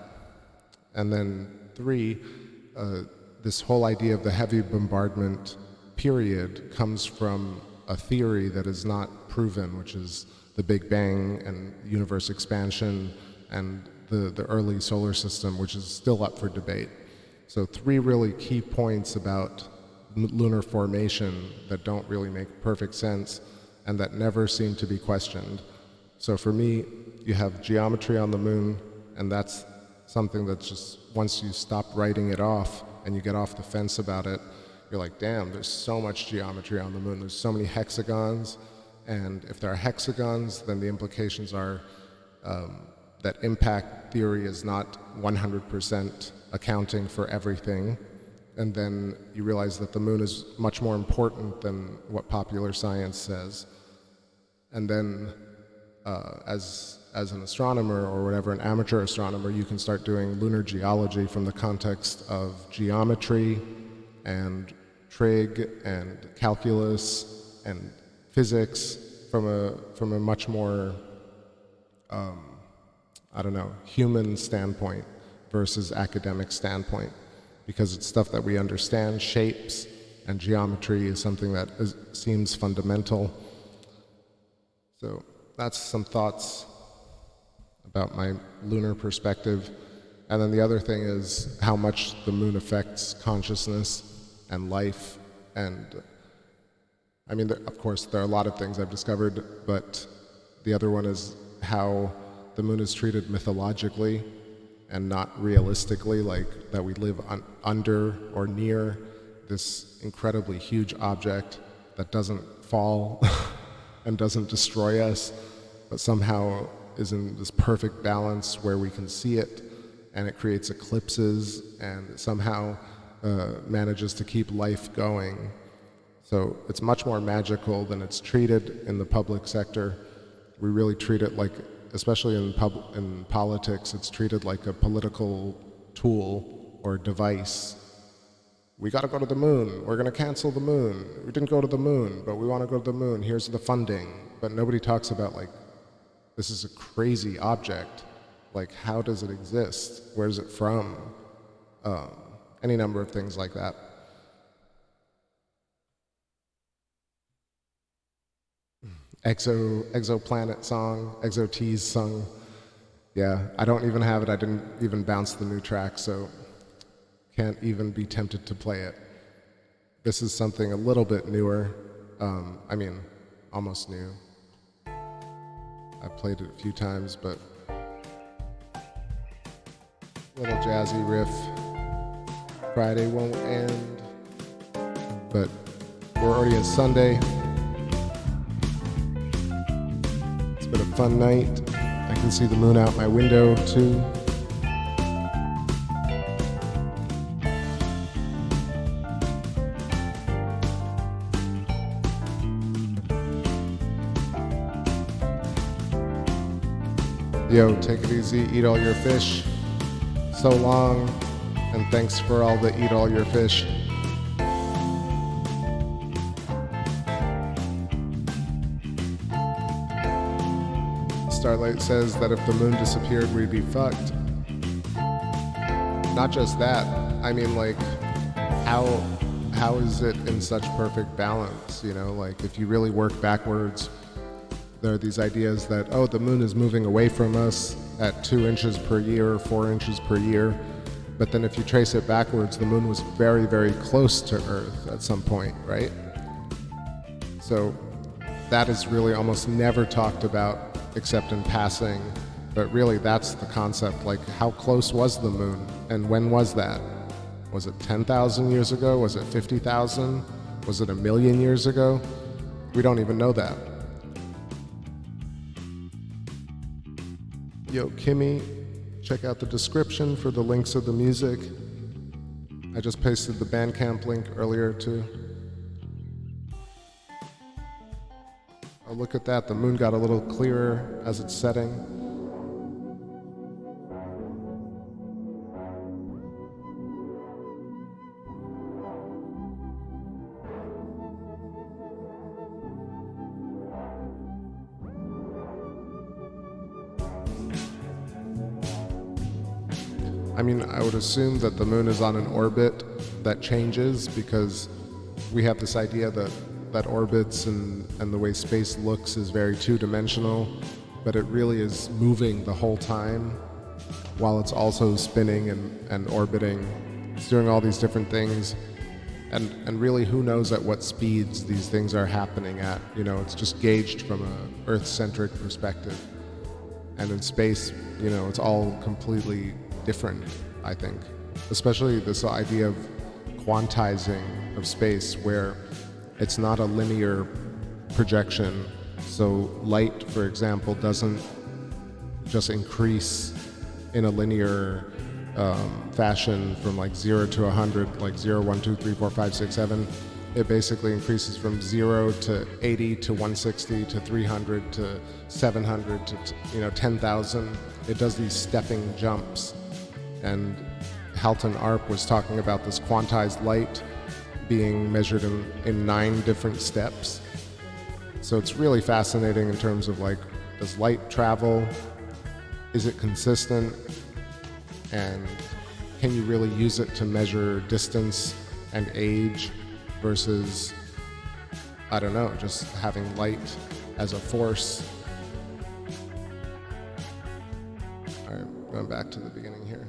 And then 3, this whole idea of the heavy bombardment period comes from a theory that is not proven, which is the Big Bang and universe expansion and the early solar system, which is still up for debate. So 3 really key points about lunar formation that don't really make perfect sense and that never seem to be questioned. So for me, you have geometry on the moon, and that's something that's just, once you stop writing it off and you get off the fence about it, you're like, damn, there's so much geometry on the moon. There's so many hexagons. And if there are hexagons, then the implications are that impact theory is not 100% accounting for everything. And then you realize that the moon is much more important than what popular science says. And then as an astronomer or whatever, an amateur astronomer, you can start doing lunar geology from the context of geometry and trig and calculus and physics from a much more, human standpoint versus academic standpoint, because it's stuff that we understand. Shapes and geometry is something that seems fundamental. So that's some thoughts about my lunar perspective. And then the other thing is how much the moon affects consciousness and life. And I mean, of course, there are a lot of things I've discovered, but the other one is how the moon is treated mythologically and not realistically, like that we live under or near this incredibly huge object that doesn't fall and doesn't destroy us, but somehow is in this perfect balance where we can see it, and it creates eclipses and somehow manages to keep life going. So it's much more magical than it's treated in the public sector. We really treat it like, especially in politics, it's treated like a political tool or device. We got to go to the moon. We're going to cancel the moon. We didn't go to the moon, but we want to go to the moon. Here's the funding. But nobody talks about, like, this is a crazy object. Like, how does it exist? Where's it from? Any number of things like that. Exoplanet song, Exotease song. Yeah, I don't even have it. I didn't even bounce the new track, so can't even be tempted to play it. This is something a little bit newer. Almost new. I've played it a few times, but little jazzy riff. Friday won't end, but we're already on Sunday. It's been a fun night. I can see the moon out my window too. Yo, take it easy, eat all your fish. So long, and thanks for all the eat all your fish. Starlight says that if the moon disappeared, we'd be fucked. Not just that, I mean, like, how is it in such perfect balance, you know? Like, if you really work backwards, there are these ideas that, oh, the moon is moving away from us at 2 inches per year, 4 inches per year. But then if you trace it backwards, the moon was very, very close to Earth at some point, right? So that is really almost never talked about except in passing. But really, that's the concept. Like, how close was the moon? And when was that? Was it 10,000 years ago? Was it 50,000? Was it 1,000,000 years ago? We don't even know that. Yo, Kimmy, check out the description for the links of the music. I just pasted the Bandcamp link earlier too. Oh, look at that, the moon got a little clearer as it's setting. I mean, I would assume that the moon is on an orbit that changes because we have this idea that orbits and the way space looks is very two-dimensional, but it really is moving the whole time while it's also spinning and orbiting. It's doing all these different things. And really, who knows at what speeds these things are happening at? You know, it's just gauged from a Earth-centric perspective. And in space, you know, it's all completely different, I think. Especially this idea of quantizing of space, where it's not a linear projection. So light, for example, doesn't just increase in a linear fashion from like 0 to 100, like 0, 1, 2, 3, 4, 5, 6, 7. It basically increases from 0 to 80 to 160 to 300 to 700 to 10,000. It does these stepping jumps. And Halton Arp was talking about this quantized light being measured in 9 different steps. So it's really fascinating in terms of like, does light travel? Is it consistent? And can you really use it to measure distance and age versus, I don't know, just having light as a force? All right, going back to the beginning here.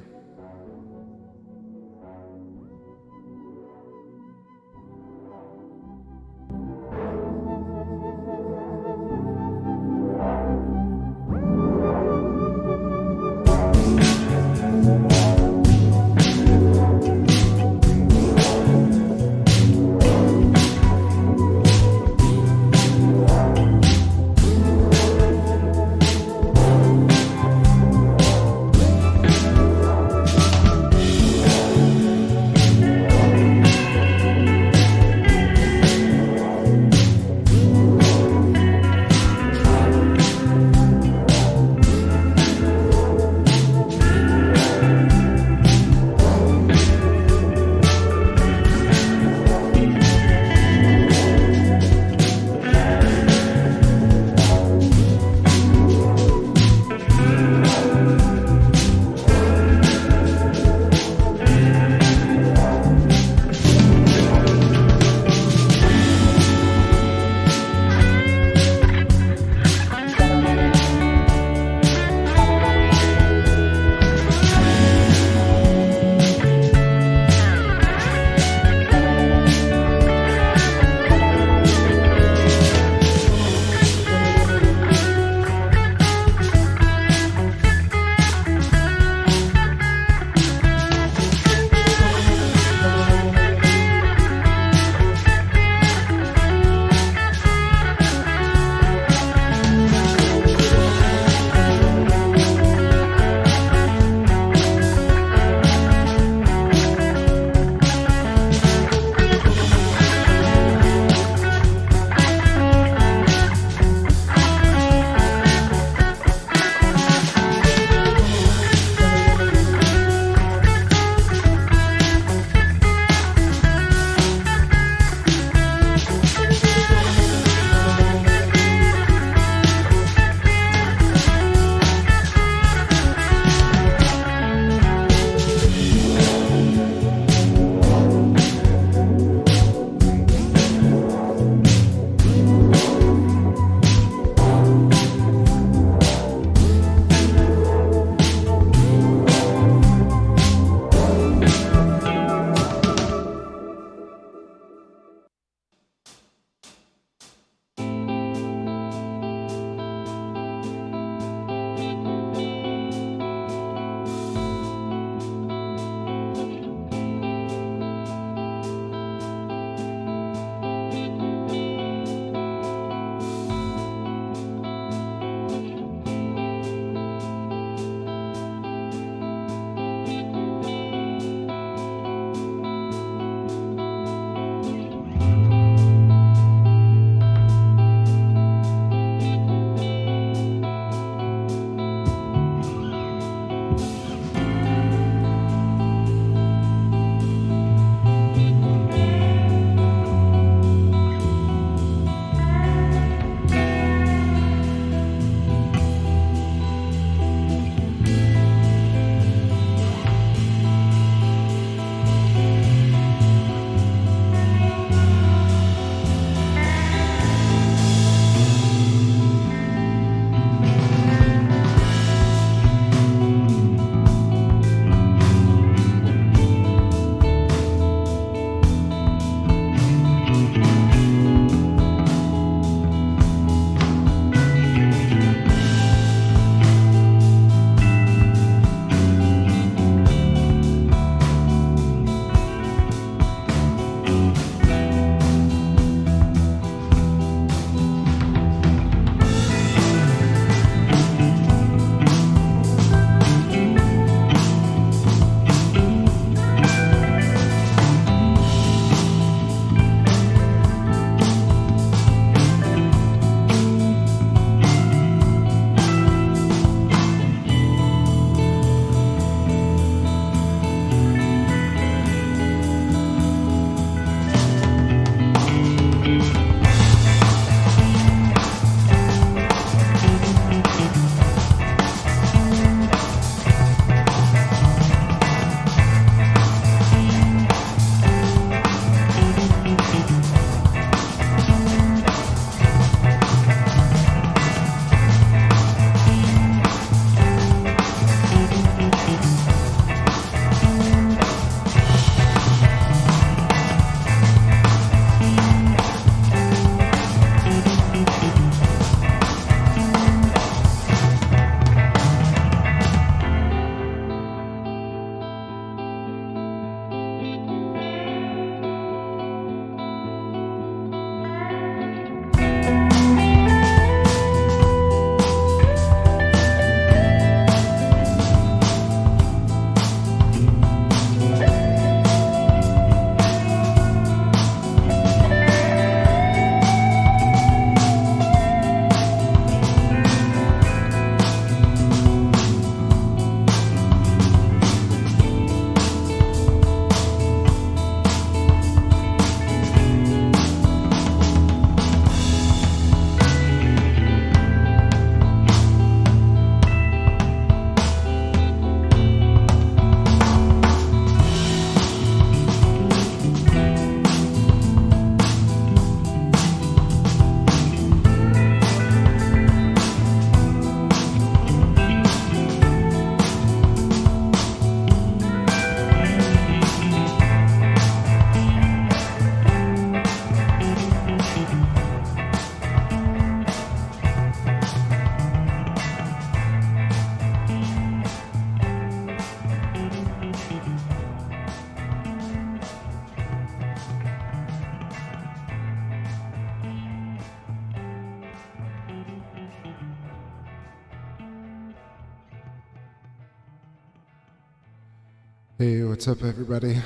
Hey, what's up, everybody?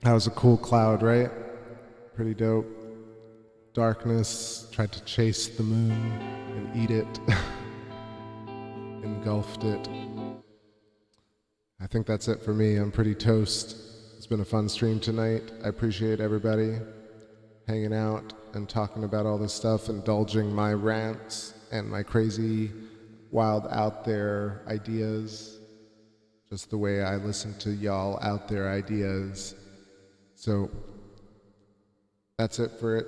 That was a cool cloud, right? Pretty dope. Darkness, tried to chase the moon and eat it. Engulfed it. I think that's it for me. I'm pretty toast. It's been a fun stream tonight. I appreciate everybody hanging out and talking about all this stuff, indulging my rants and my crazy, wild, out there ideas, just the way I listen to y'all out there ideas. So that's it for it.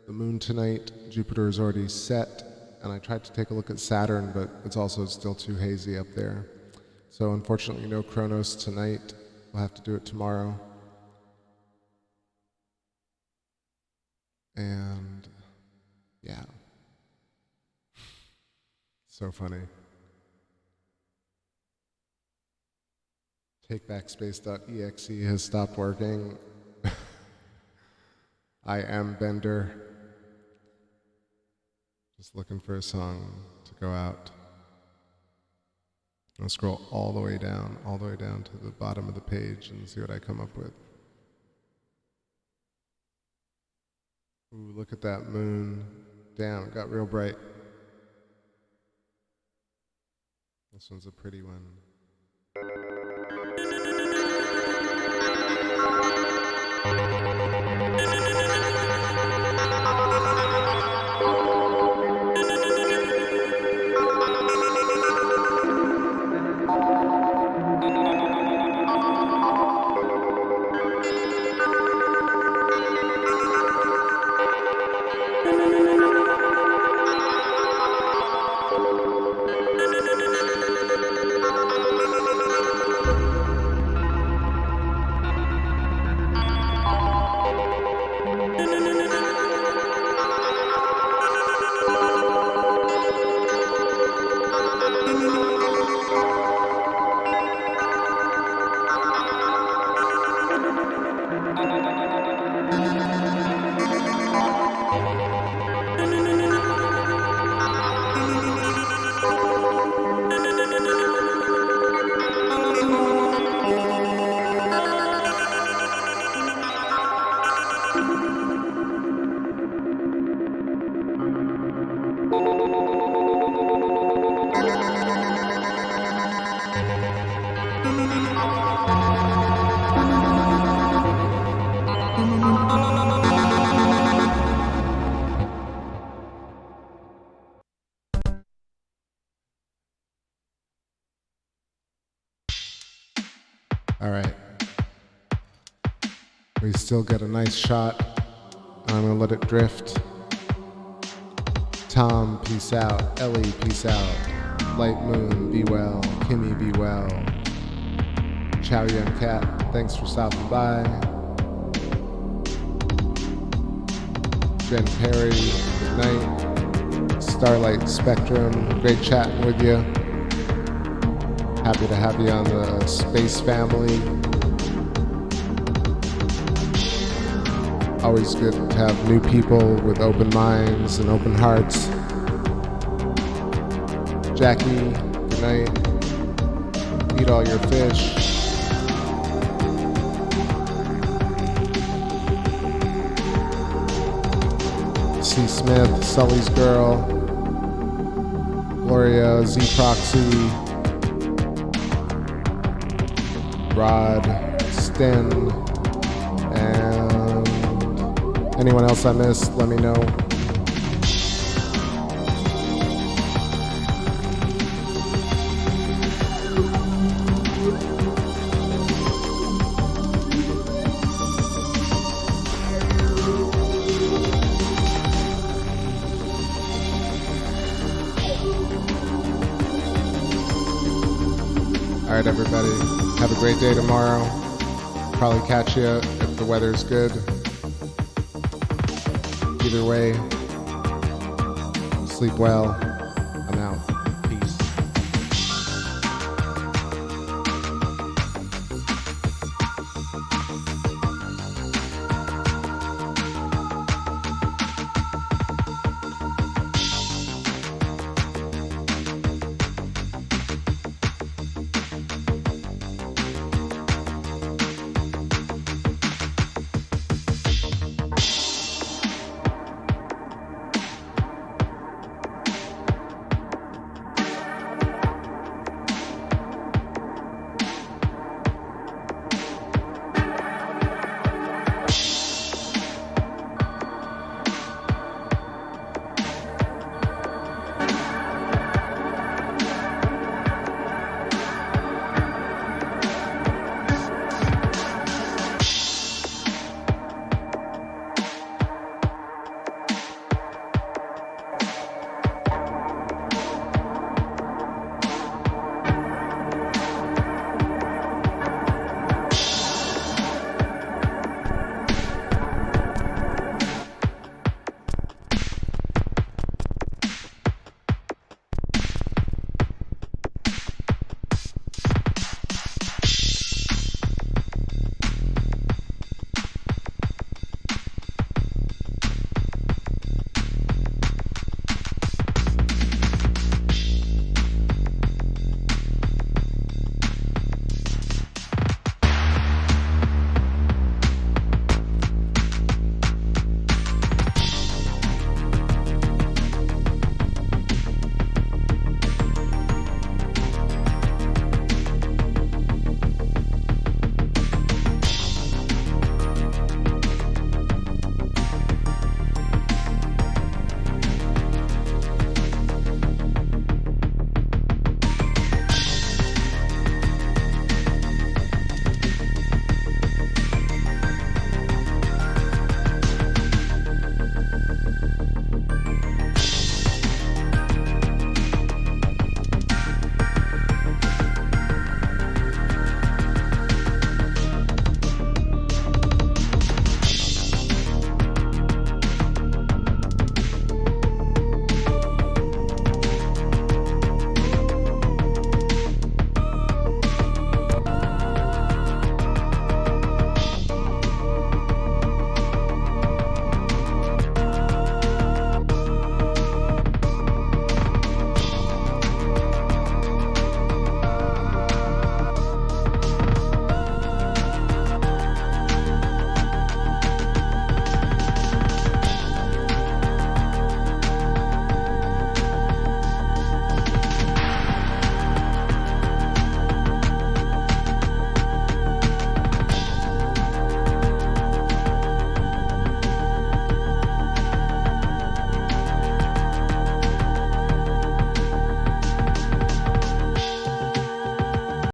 The moon tonight, Jupiter is already set, and I tried to take a look at Saturn, but it's also still too hazy up there. So unfortunately, no Kronos tonight. We'll have to do it tomorrow. And yeah, so funny. TakeBackSpace.exe has stopped working. I am Bender. Just looking for a song to go out. I'll scroll all the way down to the bottom of the page and see what I come up with. Ooh, look at that moon. Damn, it got real bright. This one's a pretty one. All right. We still get a nice shot. I'm gonna let it drift. Tom, peace out. Ellie, peace out. Light Moon, be well. Kimmy, be well. Chow Young Cat, thanks for stopping by. Jen Perry, good night. Starlight Spectrum, great chatting with you. Happy to have you on the Space family. Always good to have new people with open minds and open hearts. Jackie, good night. Eat all your fish. C. Smith, Sully's Girl. Gloria, Z Proxy. Rod, Sten, and anyone else I missed, let me know. All right, everybody. Have a great day tomorrow. Probably catch you if the weather's good. Either way, sleep well. I'm out.